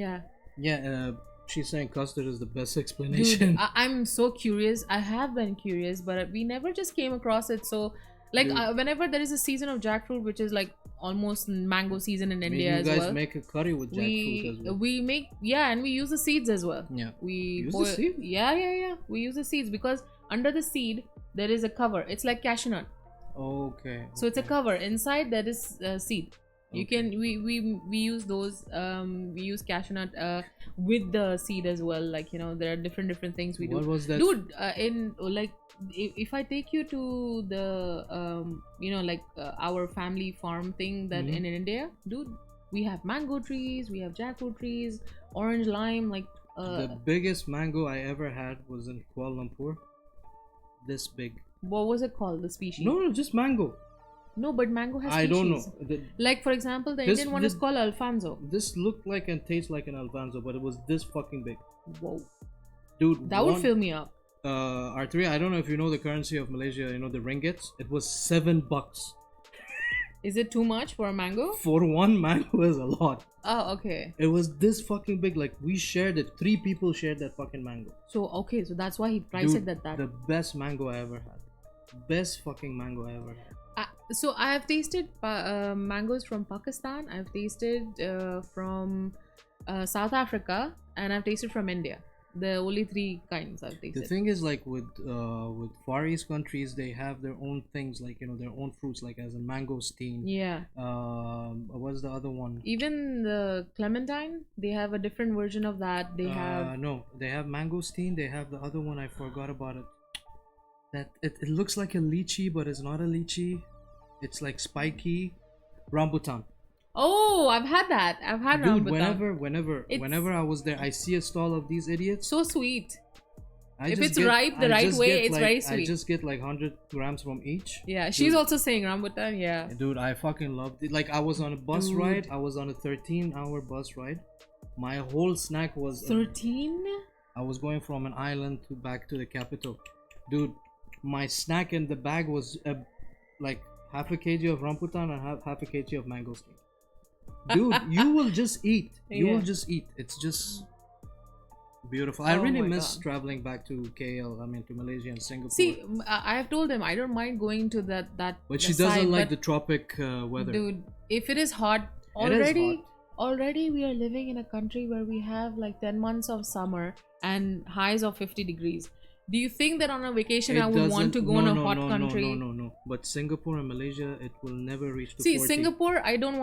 yeah. Yeah, she's saying custard is the best Dude, explanation. I'm so curious. I have been curious, but we never just came across it. So, like, Dude. whenever there is a season of jackfruit, which is like almost mango season in Maybe India you as guys well, make a curry with jackfruit as well. we make, yeah, and we use the seeds as well. Yeah. We Use the boil, seed? yeah. We use the seeds because under the seed there is a cover. It's like cashew nut. Okay. So it's a cover. Inside there is seed. You Okay. can we use those we use cashew nut with the seed as well. Like, you know, there are different things we do. What was that? Dude, in like if I take you to the you know, like our family farm thing that in India, dude, we have mango trees, we have jackfruit trees, orange, lime, like The biggest mango I ever had was in Kuala Lumpur. This big. what was it called, the species? No, just mango. No, but mango has I species. don't know. Like, for example, the This- Indian one this- is called Alfonso. This looked like and tastes like an Alfonso, but it was this fucking big. Whoa, Dude, that would fill me up. R3, I don't know if you know the currency of Malaysia, you know, the ringgits. It was $7. Is it too much for a mango? For one mango is a lot. Oh, okay. It was this fucking big. Like, we shared it. 3 people shared that fucking mango. So, okay, so that's why he priced Dude, it that. The best mango I ever had. Best fucking mango I ever had. So I have tasted mangoes from Pakistan. I've tasted from South Africa, and I've tasted from India. The only 3 kinds I've The tasted. thing is, like, with Far East countries, they have their own things, like, you know, their own fruits, like as in mangosteen. Yeah. What's the other one? Even the clementine, they have a different version of that. They have No, they have mangosteen. They have the other one. I forgot about it. That it looks like a lychee, but it's not a lychee. It's like spiky. Rambutan. Oh, I've had that. I've had Dude, rambutan. whenever I was there, I see a stall of these idiots. So sweet. I If just it's ripe the I right just way, get, it's like, very I sweet. just get like 100 grams from each. Yeah, she's Dude. also saying rambutan. Yeah. Dude, I fucking loved it. Like, I was on a bus Dude. ride. I was on a 13-hour bus ride. My whole snack was 13? I was going from an island to back to the capital. Dude, my snack in the bag was like half a kg of rambutan and half a kg of mangosteen. Dude, you will just eat. You Yeah. will just eat. It's just beautiful. I Oh really my miss God. traveling back to KL. I mean, to Malaysia and Singapore. See, I have told him I don't mind going to that. But the she doesn't side, like but the tropic weather. Dude, if it is hot It is already, hot. already we are living in a country where we have like 10 months of summer and highs of 50 degrees. Do you think that on a vacation It I would want to doesn't- go in no, a no, hot no, country? No. But Singapore and Malaysia, it will never reach to See, 40. Singapore, I don't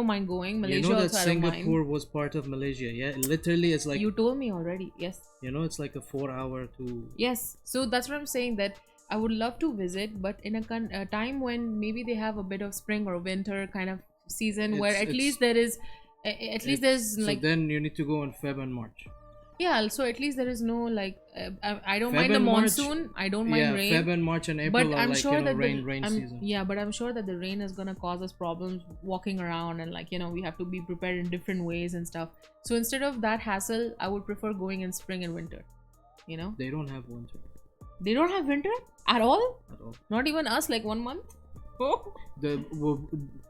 mind going. Malaysia You know that also I don't Singapore mind. was part of Malaysia, yeah? Literally, it's like, You told me already. Yes. you know, it's like a 4-hour to... Yes. So that's what I'm saying, that I would love to visit, but in a time when maybe they have a bit of spring or winter kind of season where It's- at it's- least there is at least there's So like, then you need to go in Feb and March. yeah, so at least there is no like I don't Feb mind the and March- monsoon, I don't mind Yeah, rain, Feb and March and April but are I'm like, sure you know, that rain season. yeah, but I'm sure that the rain is gonna cause us problems walking around, and like, you know, we have to be prepared in different ways and stuff. So instead of that hassle, I would prefer going in spring and winter. You know, They don't have winter they don't have winter at all, at all. not even us, like 1 month.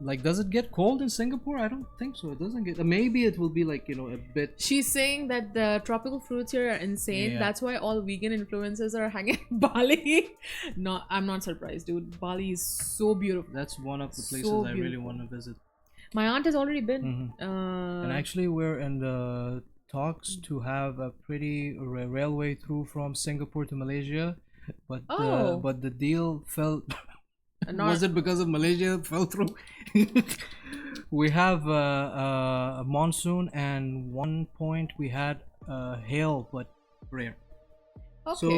Like, does it get cold in Singapore? I don't think so. It doesn't get... Maybe it will be like, you know, a bit... She's saying that the tropical fruits here are insane. Yeah. That's why all vegan influencers are hanging in Bali. No, I'm not surprised, dude. Bali is so beautiful. That's one of the places So I really beautiful. want to visit. My aunt has already been. Mhm. And actually, we're in the talks to have a pretty railway through from Singapore to Malaysia, but Oh. the deal fell. Not- Was it because of Malaysia it fell through? We have a monsoon, and one point we had hail, but rare. Okay. So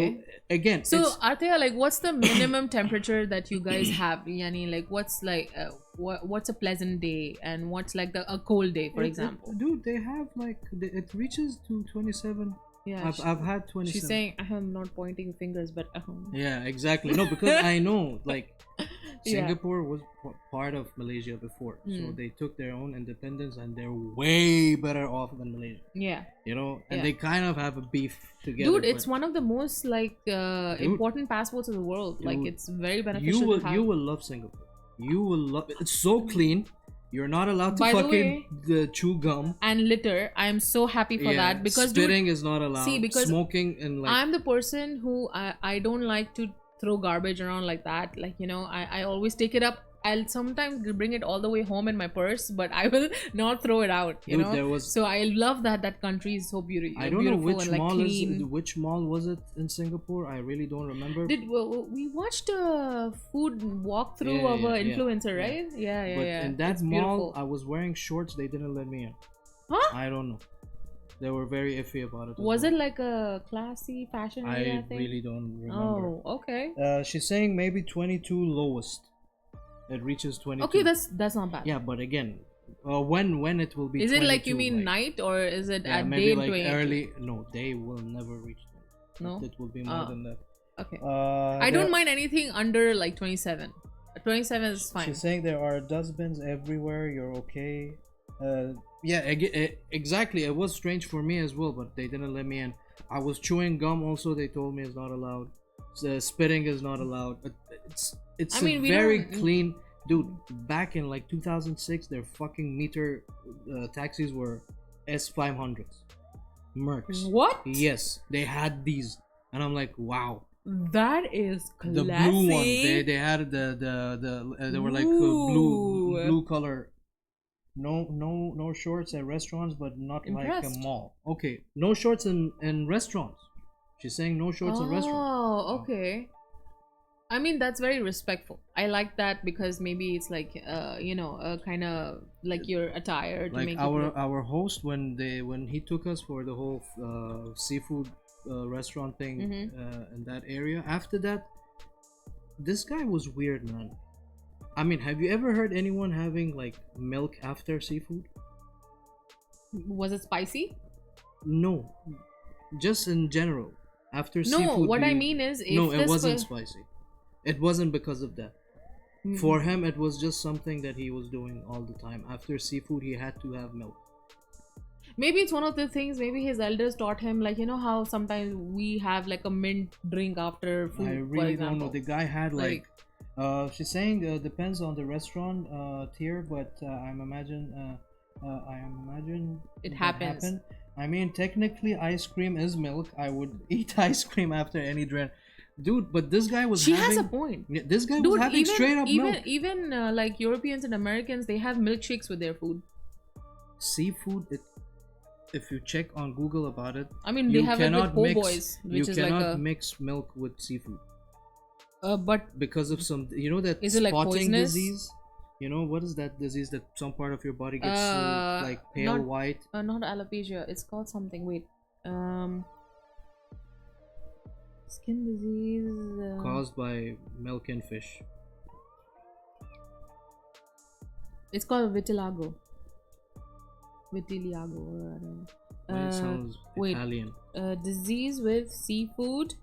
again, So, it's, Arthea, like, what's the minimum temperature that you guys have? Yani, like, what's like, what's a pleasant day, and what's like a cold day, for example? dude, they have like it reaches to 27. Yeah. I've had 27. She's saying, I'm not pointing fingers, but Yeah, exactly. No, because I know, like, Yeah. Singapore was part of Malaysia before, so Mm. they took their own independence, and they're way better off than Malaysia. Yeah. You know, and Yeah. they kind of have a beef together. Dude, it's but one of the most like Dude. important passports of the world. Like, Dude, it's very you beneficial will to have. you will love Singapore. You will love it. It's so clean. You're not allowed to By the fucking chew gum. And litter. I am so happy for Yeah, that because spitting dude, is not allowed. see, because Smoking and like I'm the person who I don't like to throw garbage around like that. Like, you know, I always take it up. I'll sometimes bring it all the way home in my purse, but I will not throw it out. You Dude, know. there was- So I love that country is so beautiful. I don't know which and, like, mall clean. is which mall was it in Singapore. I really don't remember. We watched a food walkthrough Yeah, of yeah, an yeah, influencer, yeah. right? Yeah. But in that It's mall, beautiful. I was wearing shorts. They didn't let me in. Huh? I don't know. They were very iffy about it. as Was well. it like a classy fashion area? I thing? really don't remember. Oh, okay. She's saying maybe 22 lowest. It reaches 22. Okay, that's not bad. Yeah, but again, when it will be. Is it like you 22, mean night or is it Yeah, at maybe day like 22? early. No, they will never reach 20. No? It will be more Ah. than that. Okay. I don't there- mind anything under like 27. 27 is fine. She's saying there are dustbins everywhere. You're okay. Yeah, exactly. It was strange for me as well, but they didn't let me in. I was chewing gum. Also, they told me it's not allowed. Spitting is not allowed. It's I mean, a we very don't- clean. Dude, back in like 2006, their fucking meter taxis were S500s, Mercs. What? Yes, they had these, and I'm like, wow. That is classy. The blue one. They had they were like Ooh. blue color. No shorts at restaurants, but not like Impressed. a mall. Okay, no shorts in restaurants. She's saying no shorts in restaurants. Oh, okay. I mean, that's very respectful. I like that because maybe it's like kind of like your attire to Like make it our look... our host when he took us for the whole seafood restaurant thing in that area. After that, this guy was weird, man. I mean, have you ever heard anyone having like milk after seafood? Was it spicy? No, just in general. After No, seafood. what I mean is, if no, it this wasn't was- spicy. It wasn't because of that. For him, it was just something that he was doing all the time. After seafood, he had to have milk. Maybe it's one of the things. Maybe his elders taught him, like, you know how sometimes we have like a mint drink after food. I for really don't know. example. The guy had like she's saying depends on the restaurant tier, but I am imagine It that happens. happened. I mean, technically, ice cream is milk. I would eat ice cream after any drink, dude. But this guy was. She having, has a point. Yeah, this guy Dude, was having straight up milk. even like Europeans and Americans, they have milkshakes with their food. Seafood. If you check on Google about it, I mean, you they have it with cannot po' mix. boys, You which is like cannot a. mix milk with seafood But because of some. You know that Is it like spotting poisonous? disease. You know what is that disease that some part of your body gets like pale not- white? not alopecia. It's called something. Wait. Skin disease. Caused by milk and fish. It's called vitiligo. Vitiligo. Or whatever. Well, it sounds wait. Italian. Disease with seafood.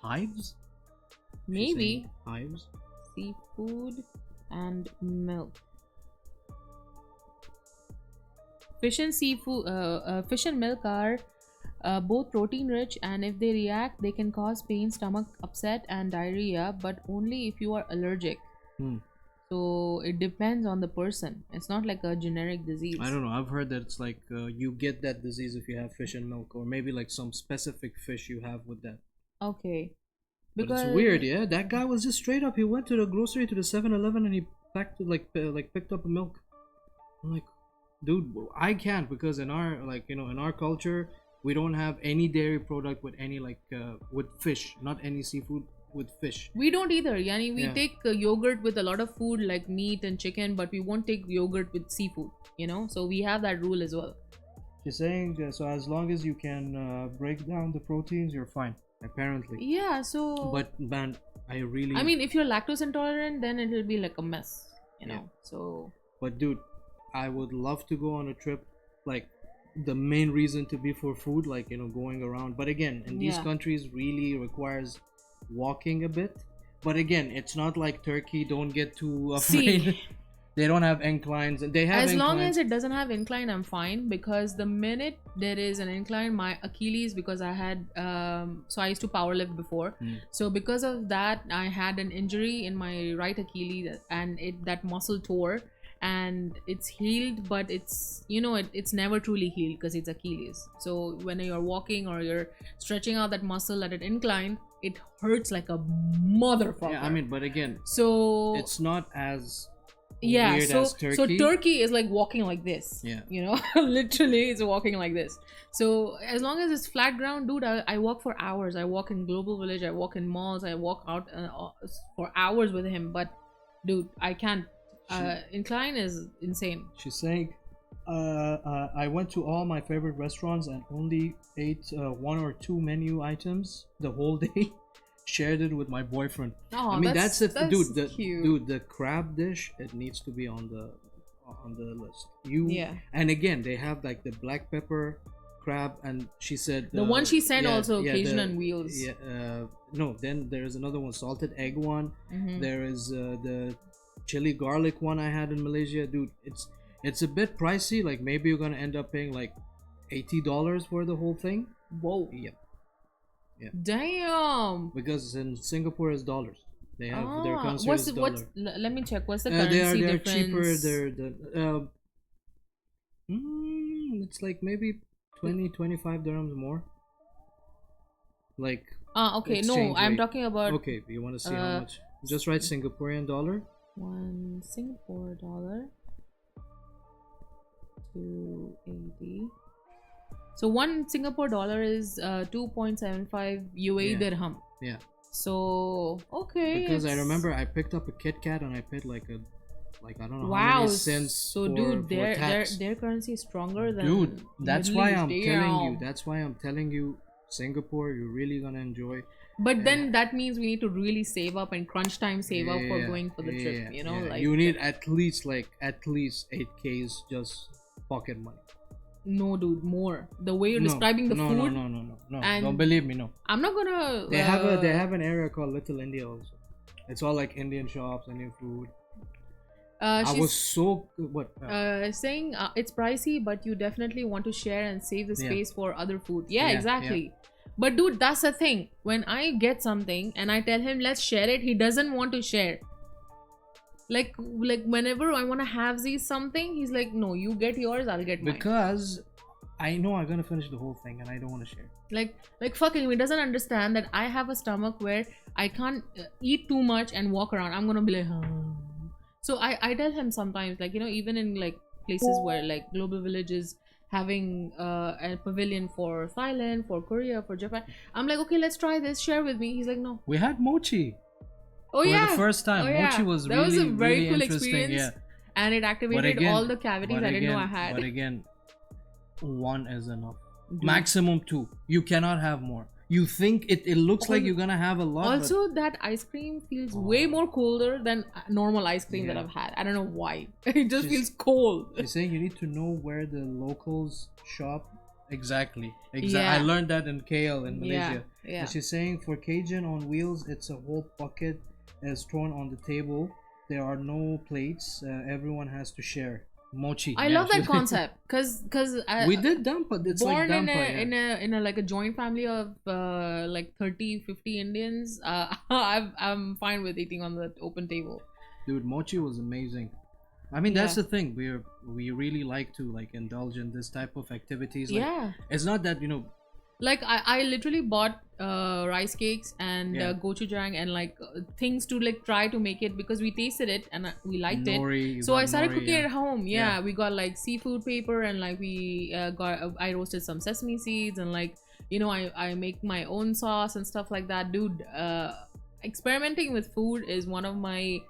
Hives? She's Maybe saying hives. seafood and milk. Fish and seafood. Fish and milk are both protein rich, and if they react, they can cause pain, stomach upset, and diarrhea. But only if you are allergic. So it depends on the person. It's not like a generic disease. I don't know. I've heard that it's like you get that disease if you have fish and milk, or maybe like some specific fish you have with that. Okay. But it's weird, yeah. That guy was just straight up. He went to the grocery, to the 7-Eleven, and he packed picked up a milk. I'm like, dude, I can't, because in our in our culture, we don't have any dairy product with any with fish, not any seafood with fish. We don't either. Yani, we Yeah. take yogurt with a lot of food like meat and chicken, but we won't take yogurt with seafood. So we have that rule as well. She's saying so as long as you can break down the proteins, you're fine. Apparently. Yeah. So. But man, I mean, if you're lactose intolerant, then it will be like a mess. Yeah. So. But dude, I would love to go on a trip. Like, the main reason to be for food, going around. But again, in these Yeah. countries, really requires walking a bit. But again, it's not like Turkey. Don't get too See, afraid. They don't have inclines, and they have as long inclines. as it doesn't have incline, I'm fine, because the minute there is an incline, my Achilles, because I had so I used to powerlift before, so because of that I had an injury in my right Achilles, and that muscle tore, and it's healed, but it's, you know, it's never truly healed because it's Achilles. So when you're walking or you're stretching out that muscle at an incline, it hurts like a motherfucker. Yeah, I mean, but again, so it's not as yeah, weird so as Turkey. Turkey is like walking like this. Yeah. You know, literally it's walking like this. So as long as it's flat ground, dude, I walk for hours. I walk in Global Village, I walk in malls, I walk out for hours with him. But dude, I can't. Incline is insane. She's saying, I went to all my favorite restaurants and only ate one or two menu items the whole day. Shared it with my boyfriend. Oh, I mean, that's dude. cute. Dude, the crab dish, it needs to be on the list. Yeah. And again, they have like the black pepper crab, and she said The one she sent also Cajun the- on wheels. Yeah. No, then there is another one, salted egg one. Mhm. There is the chili garlic one I had in Malaysia. Dude, it's a bit pricey. Like maybe you're gonna end up paying like $80 for the whole thing. Whoa. Yeah. Damn. Because in Singapore is dollars. They have their currency what's is dollar. let me check. What's the They currency are difference? cheaper. It's like maybe 20-25 dirhams more. Like Okay. No, exchange I'm rate. talking about Okay, you want to see how much? Just write Singaporean dollar. 1 Singapore dollar, 280. So 1 Singapore dollar is 2.75 UAE Yeah. dirham. Yeah. So okay. Because I it's- remember I picked up a Kit Kat and I paid like I don't know how Wow. many cents. So for, dude, for their tax. their currency is stronger than Dude, that's Middle why East. I'm telling you. Damn. That's why I'm telling you, Singapore, you're really gonna enjoy. But then that means we need to really save up and crunch time save up for Yeah, going for the trip. You know, yeah. like you need at least 8Ks just pocket money. no, dude, more. The way you're No, describing the no, food, no. and- Don't believe me, no. I'm not gonna. They have an area called Little India also. It's all like Indian shops, Indian food. I She's was so what? saying it's pricey, but you definitely want to share and save the Yeah. space for other food. Yeah, Yeah, exactly. But dude, that's the thing. When I get something and I tell him let's share it, he doesn't want to share. Like whenever I want to have something, he's like, no, you get yours, I'll get mine. Because I know I'm gonna finish the whole thing and I don't want to share. Like fucking, he doesn't understand that I have a stomach where I can't eat too much and walk around. I'm gonna be like, so I tell him sometimes, like, you know, even in like places where like Global Village is having a pavilion for Thailand, for Korea, for Japan, I'm like, okay, let's try this, share with me. He's like, no. We had mochi Oh for yeah, the first time. Oh, yeah. Mochi was that really, was a very really cool interesting. experience, Yeah. and it activated again- all the cavities I didn't know I had. But again, one is enough. Dude. Maximum two. You cannot have more. You think it looks like you're gonna have a lot. Also, that ice cream feels way more colder than normal ice cream that Yeah. I've had. I don't know why. It just She's- feels cold. You're saying you need to know where the locals shop. Exactly. Yeah. I learned that in KL in Malaysia. Yeah. And she's saying for Cajun on wheels, it's a whole bucket is thrown on the table. There are no plates. Everyone has to share. Mochi. I Yeah, love that she- concept because We did dampa. It's born like dampa. in a like a joint family of like 30-50 Indians. I'm fine with eating on the open table. Dude, mochi was amazing. I mean, that's Yeah. the thing. We really like to like indulge in this type of activities. Like, Yeah. It's not that Like I literally bought rice cakes and Yeah. gochujang and like things to like try to make it because we tasted it and we liked it. nori. you So got I started nori, cooking yeah. it at home. Yeah, Yeah. we got like seafood paper and like we I roasted some sesame seeds and like, you know, I make my own sauce and stuff like that. Dude, experimenting with food is one of my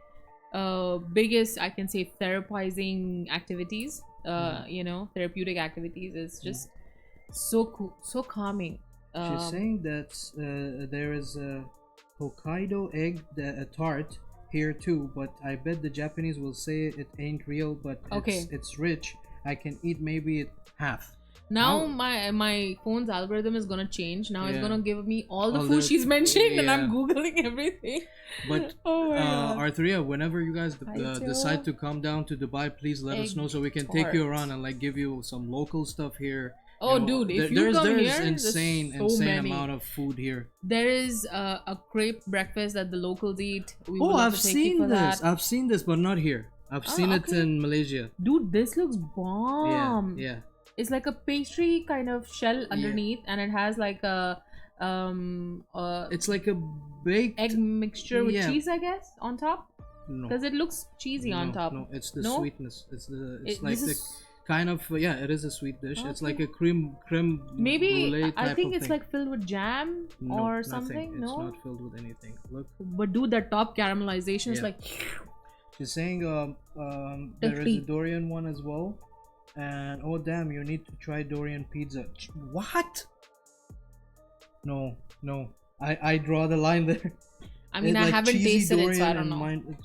biggest, I can say, therapizing activities. You know, therapeutic activities. It's just so cool, so calming. She's saying that there is a Hokkaido egg tart here too, but I bet the Japanese will say it ain't real, but Okay. it's rich. I can eat maybe half. Now How- my phone's algorithm is gonna change. Now it's Yeah. gonna give me all the All food the- she's mentioning, and I'm yeah. googling everything. But Oh my God. Arthria, whenever you guys Hi, decide Joe. to come down to Dubai, please let us know so we can take you Tart. around and like give you some local stuff here. Oh, dude, if you there's come there's here, there's insane so many. amount of food here. There is a crepe breakfast that the locals eat. We would Oh, love I've to take you seen for this. that. I've seen this, but not here. I've seen it okay. in Malaysia. Dude, this looks Yeah, bomb. yeah. It's like a pastry kind of shell underneath, and it has like a It's like a baked egg mixture with yeah. cheese, I guess, on top. No, Because it looks cheesy on top. No, it's the No? sweetness. It's like this the is kind of yeah. It is a sweet dish. It's Okay. like a creme maybe brulee I type think of it's thing. like filled with jam No, or nothing. something. It's No, not filled with anything. Look, but dude, that top caramelization is Yeah. like she's saying there is a Tahri. Dorian one as well, and oh damn, you need to try Dorian pizza. What? No, no. I draw the line there. I mean, It's I like haven't cheesy tasted it, so I Dorian don't and know.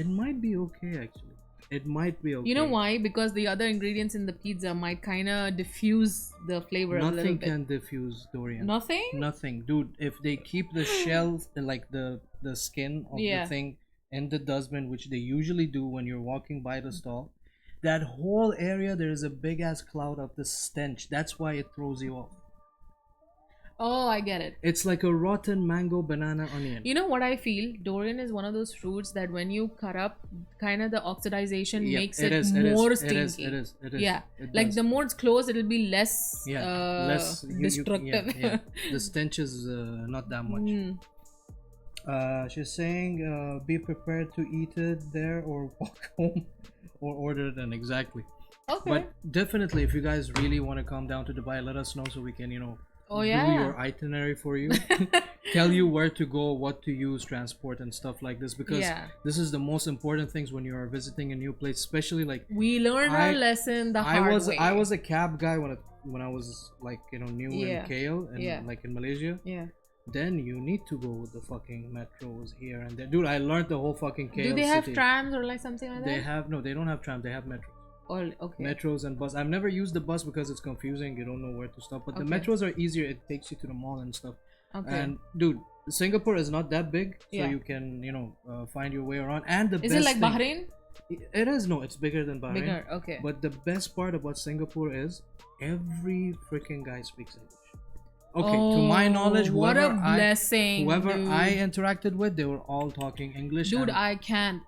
it might be okay actually. It might be okay. You know why? Because the other ingredients in the pizza might kind of diffuse the flavor a little Nothing bit. can diffuse Dorian. Nothing? Nothing, dude. If they keep the shell, like the skin of Yeah. the thing in the dustbin, which they usually do when you're walking by the stall, that whole area there is a big ass cloud of the stench. That's why it throws you off. Oh, I get it. It's like a rotten mango, banana, onion. You know what I feel? Durian is one of those fruits that when you cut up, kind of the oxidization Yeah, makes it it is, more it stinky. is, it is, it is. Yeah, It like does. the more it's closed, it'll be less, less destructive. yeah. The stench is not that much. Mm. She's saying be prepared to eat it there or walk home or order it in. Exactly. Okay. But definitely if you guys really want to come down to Dubai, let us know so we can Oh, do yeah. your itinerary for you, tell you where to go, what to use, transport and stuff like this, because Yeah. this is the most important things when you are visiting a new place, especially like We learned our lesson the hard way. I was a cab guy when I was like new Yeah. in KL and Yeah. like in Malaysia. Yeah. Then you need to go with the fucking metros here and there. Dude, I learned the whole fucking KL Do they have city. trams or like something like that? They have no, they don't have trams. They have metros. Or okay. Metros and bus. I've never used the bus because it's confusing. You don't know where to stop. But the Okay. metros are easier. It takes you to the mall and stuff. Okay. And dude, Singapore is not that big, so Yeah. you can find your way around. And the Is best it like thing, Bahrain? It is no, it's bigger than Bahrain. Bigger. Okay. But the best part about Singapore is every freaking guy speaks English. Okay, to my knowledge, what whoever a blessing, whoever dude. I interacted with, they were all talking English. Dude, and- I can't.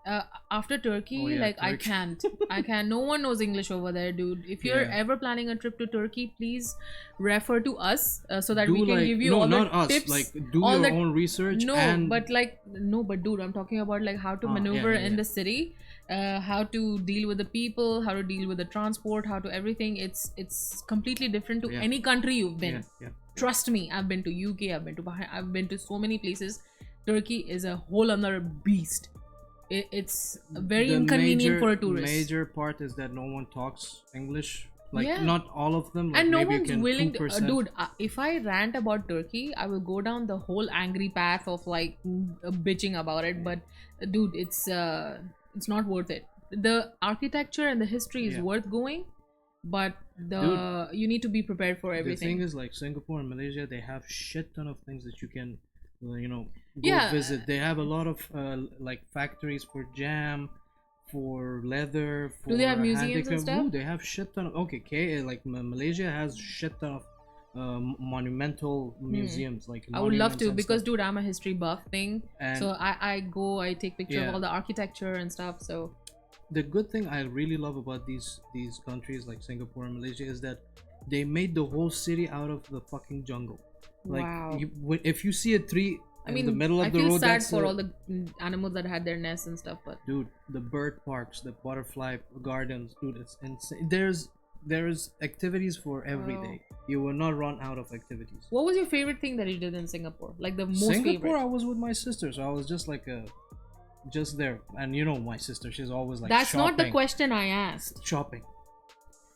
After Turkey, Oh, yeah, like I Turkey. can't. I can't. No one knows English over there, dude. If you're Yeah. ever planning a trip to Turkey, please refer to us so that do we can like, give you no, all not the us. tips. Like do all your the- own research. No, and but dude, I'm talking about like how to Ah, yeah, maneuver yeah, in yeah. the city, how to deal with the people, how to deal with the transport, how to everything. It's completely different to Yeah. any country you've been. yeah, yeah. Trust me, I've been to UK, I've been to Bahrain, I've been to so many places. Turkey is a whole other beast. It's very The inconvenient major- for a tourist. Major part is that no one talks English. Like Yeah. not all of them. Like And no maybe you one's can willing to, 2%. dude. If I rant about Turkey, I will go down the whole angry path of like bitching about it. But dude, it's not worth it. The architecture and the history is Yeah. worth going, but you need to be prepared for The everything. thing is, like Singapore and Malaysia, they have shit ton of things that you can, go Yeah. visit. They have a lot of like factories for jam, for leather. For Do they have museums and handicraft. stuff? Ooh, they have shit ton of. Okay, like Malaysia has shit ton of monumental museums. Like I would love monuments to and because stuff. dude, I'm a history buff thing. And- So I take picture Yeah. of all the architecture and stuff. So The good thing I really love about these countries like Singapore and Malaysia is that they made the whole city out of the fucking jungle. Like wow. if you see a tree I in mean, the middle of I the feel road, sad that's for all the animals that had their nests and stuff, but dude, the bird parks, the butterfly gardens, dude, it's insane. There's activities for every Wow. day. You will not run out of activities. what was your favorite thing that you did in Singapore? Like the most Singapore, favorite? I was with my sister, so I was just like just there. And my sister, she's always like That's not the shopping. question I asked. Shopping.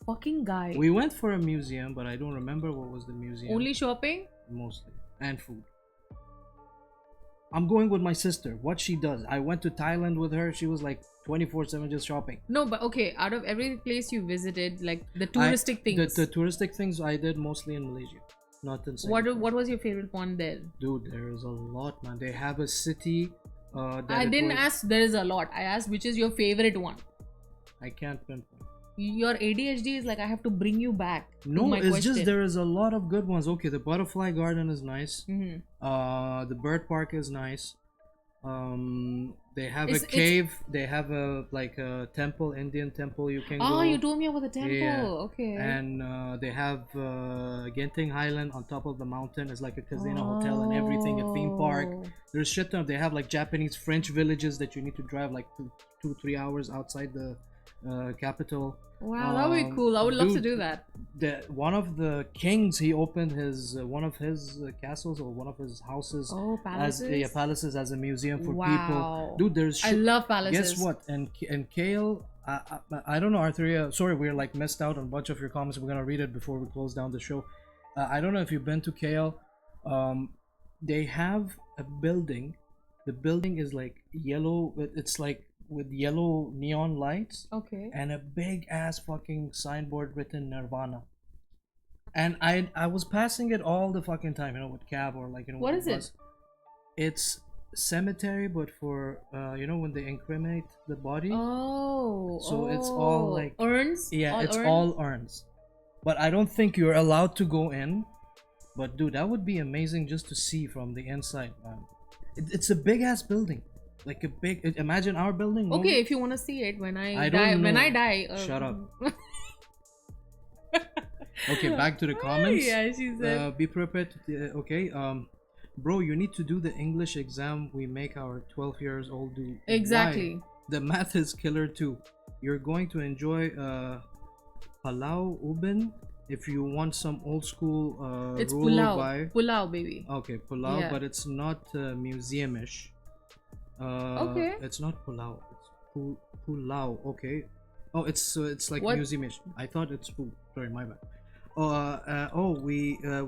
Fucking guy. We went for a museum, but I don't remember what was the museum. Only shopping? Mostly, and food. I'm going with my sister. What she does? I went to Thailand with her. She was like 24/7 just shopping. No, but okay, out of every place you visited, like the I- touristic things, The touristic things I did mostly in Malaysia, not in Singapore. what was your favorite one there? Dude, there is a lot, man. They have a city. That I it didn't was- ask there is a lot. I asked which is your favorite one. I can't pinpoint. Your ADHD is like I have to bring you back. to No, my it's question. just there is a lot of good ones. Okay, the butterfly garden is nice. Mhm. The bird park is nice. They have It's- a cave. They have a like a temple, Indian temple. You can Oh, go. you told me about the temple. Yeah. Okay. And they have Genting Highland on top of the mountain. It's like a casino hotel and everything. A theme park. Oh. There's shit ton. They have like Japanese French villages that you need to drive like 2-3 hours outside the capital. Wow, that would be cool. I would love to do that. One of the kings, he opened his one of his castles or one of his houses Oh, as palaces. palaces as a museum for Wow. people. Dude, there's I shit. love palaces. Guess what? And Kale, I don't know, Artheria. Sorry, we're like missed out on a bunch of your comments. We're gonna read it before we close down the show. I don't know if you've been to Kale. They have a building. The building is like yellow. It's like with yellow neon lights Okay. and a big ass fucking signboard written Nirvana. And I was passing it all the fucking time, with cab or like What with is it? bus. It's cemetery, but for when they incriminate the body. Oh. So it's all like- urns. Yeah, it's urns? all urns. But I don't think you're allowed to go in. But dude, that would be amazing just to see from the inside, man. It's a big ass building, like a big. Imagine our building. no? Okay, if you want to see it when I I die, don't when know. I die. Shut up. Okay, back to the comments. Yeah, she said. Be prepared. Okay. Bro, you need to do the English exam. We make our 12 years old do. Exactly. Why? The math is killer too. You're going to enjoy Palau Ubin if you want some old school It's rural pulao. vibe. Pulao, baby. Okay, Palau, Yeah. but it's not museum-ish. Okay. It's not Palau. It's Pulao. Okay. Oh, it's like What? museum-ish. I thought it's sorry, my bad.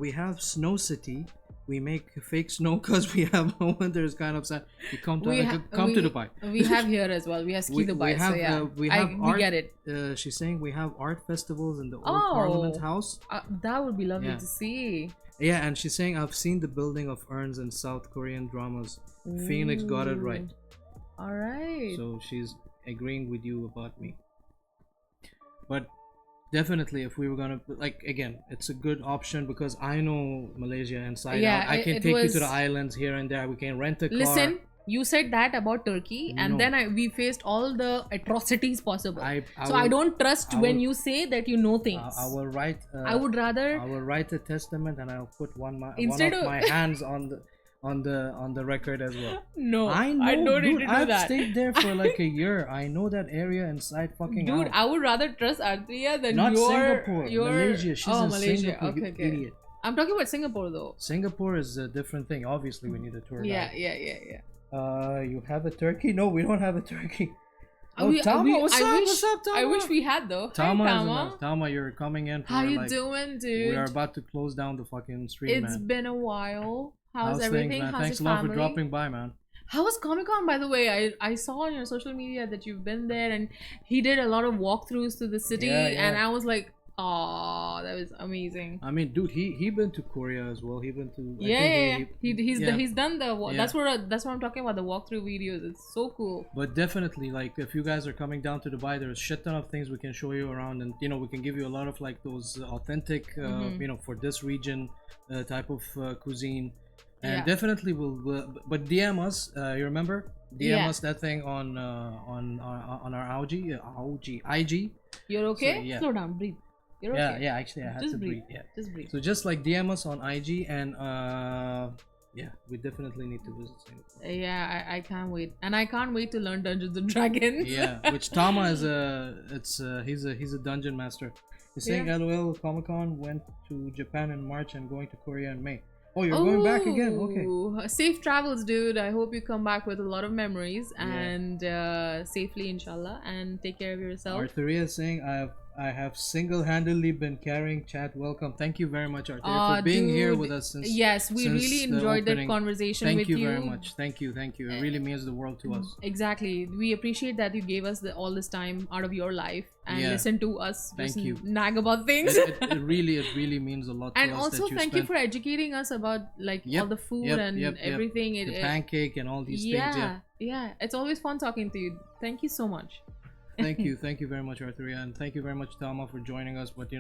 We have Snow City. We make fake snow because we have no winters. Kind of sad. You come to to Dubai. We have here as well. We have Ski Dubai. have, so yeah, we have we art, get it. She's saying we have art festivals in the old Oh. Parliament House. That would be lovely Yeah. to see. Yeah, and she's saying I've seen the building of urns in South Korean dramas. Phoenix got it right. All right. So she's agreeing with you about me. But definitely, if we were gonna again, it's a good option because I know Malaysia inside Yeah, out. I can it take you was- to the islands here and there. We can rent a car. Listen, you said that about Turkey, and No. then we faced all the atrocities possible. I so I will- don't trust I when will- you say that you know things. I will write. I would rather. I will write a testament and I'll put one Instead of of- my hands on the record as well. No, I know, don't need dude. to do I've that. stayed there for like a year. I know that area inside fucking Dude, out. I would rather trust Arthria than Not your Singapore, your Malaysia. She's in Malaysia. Singapore, Okay, you okay. idiot. I'm talking about Singapore though. Singapore is a different thing. Obviously, we need a tour Yeah, guide. yeah. You have a turkey? No, we don't have a turkey. Tama, what's up? What's up, Tama? I wish we had though. Tama, Hi, is Tama. enough. Tama, you're coming in for How you like, doing, dude? we are about to close down the fucking stream, It's man. been a while. How's Things, everything? man? How's Thanks a your lot for family? dropping by, man. How was Comic Con, by the way? I saw on your social media that you've been there, and he did a lot of walkthroughs to the city, Yeah, yeah. and I was like, oh, that was amazing. I mean, dude, he been to Korea as well. He been to Yeah. He's done the Yeah. that's what I'm talking about, the walkthrough videos. It's so cool. But definitely, like, if you guys are coming down to Dubai, there's shit ton of things we can show you around, and we can give you a lot of like those authentic, for this region type of cuisine. And Yeah. definitely but DM us. You remember? DM Yeah. us that thing on our IG. You're okay? So, yeah. Slow down, breathe. You're Yeah, okay. yeah. Actually, I had Just to breathe. breathe. Yeah. Just breathe. So just like DM us on IG, and yeah, we definitely need to visit Singapore. Yeah, I can't wait, and I can't wait to learn Dungeons and Dragons. Yeah, which Tama is he's a dungeon master. He's saying LOL Comic-Con went to Japan in March and going to Korea in May. Oh, you're going back again? Okay. Ooh, safe travels, dude. I hope you come back with a lot of memories Yeah. and safely, inshallah. And take care of yourself. Artheria is saying I have single-handedly been carrying chat. Welcome. Thank you very much, Arthur, for Dude, being here with us since yes, we since really the enjoyed that opening. conversation Thank with you you. very much. Thank you. Thank you. It really means the world to us. Exactly. We appreciate that you gave us all this time out of your life and Yeah. listen to us Thank just you. nag about things. It really means a lot to And us also that you thank you spent. for educating us about like all the food and everything. The pancake and all these yeah, things. yeah. It's always fun talking to you. Thank you so much. Thank you very much, Arthur, and thank you very much, Thelma, for joining us. But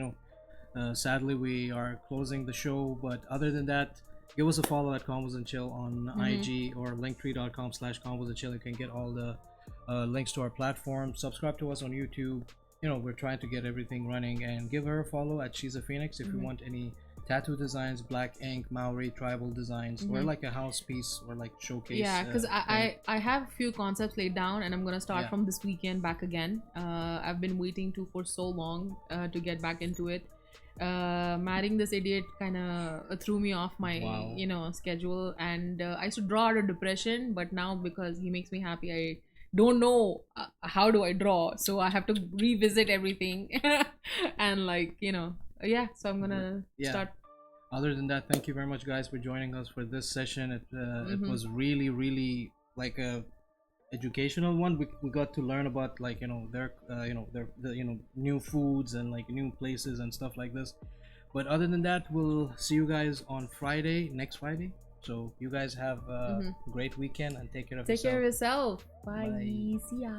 sadly we are closing the show. But other than that, give us a follow at Combos and Chill on IG or linktree.com/Combos and Chill. You can get all the links to our platform. Subscribe to us on YouTube. We're trying to get everything running, and give her a follow at She's a Phoenix if you want any tattoo designs, black ink, Maori tribal designs, or like a house piece or like showcase. Yeah, because I have a few concepts laid down, and I'm gonna start from this weekend back again. I've been waiting for so long to get back into it. Marrying this idiot kind of threw me off my schedule, and I used to draw out of depression, but now because he makes me happy, I don't know how do I draw, so I have to revisit everything and so I'm gonna start. Other than that, thank you very much, guys, for joining us for this session. It was really like a educational one. We got to learn about like their new foods and like new places and stuff like this. But other than that, we'll see you guys on next Friday. So you guys have a great weekend and take care of yourself. Take care of yourself. Bye. Bye. See ya.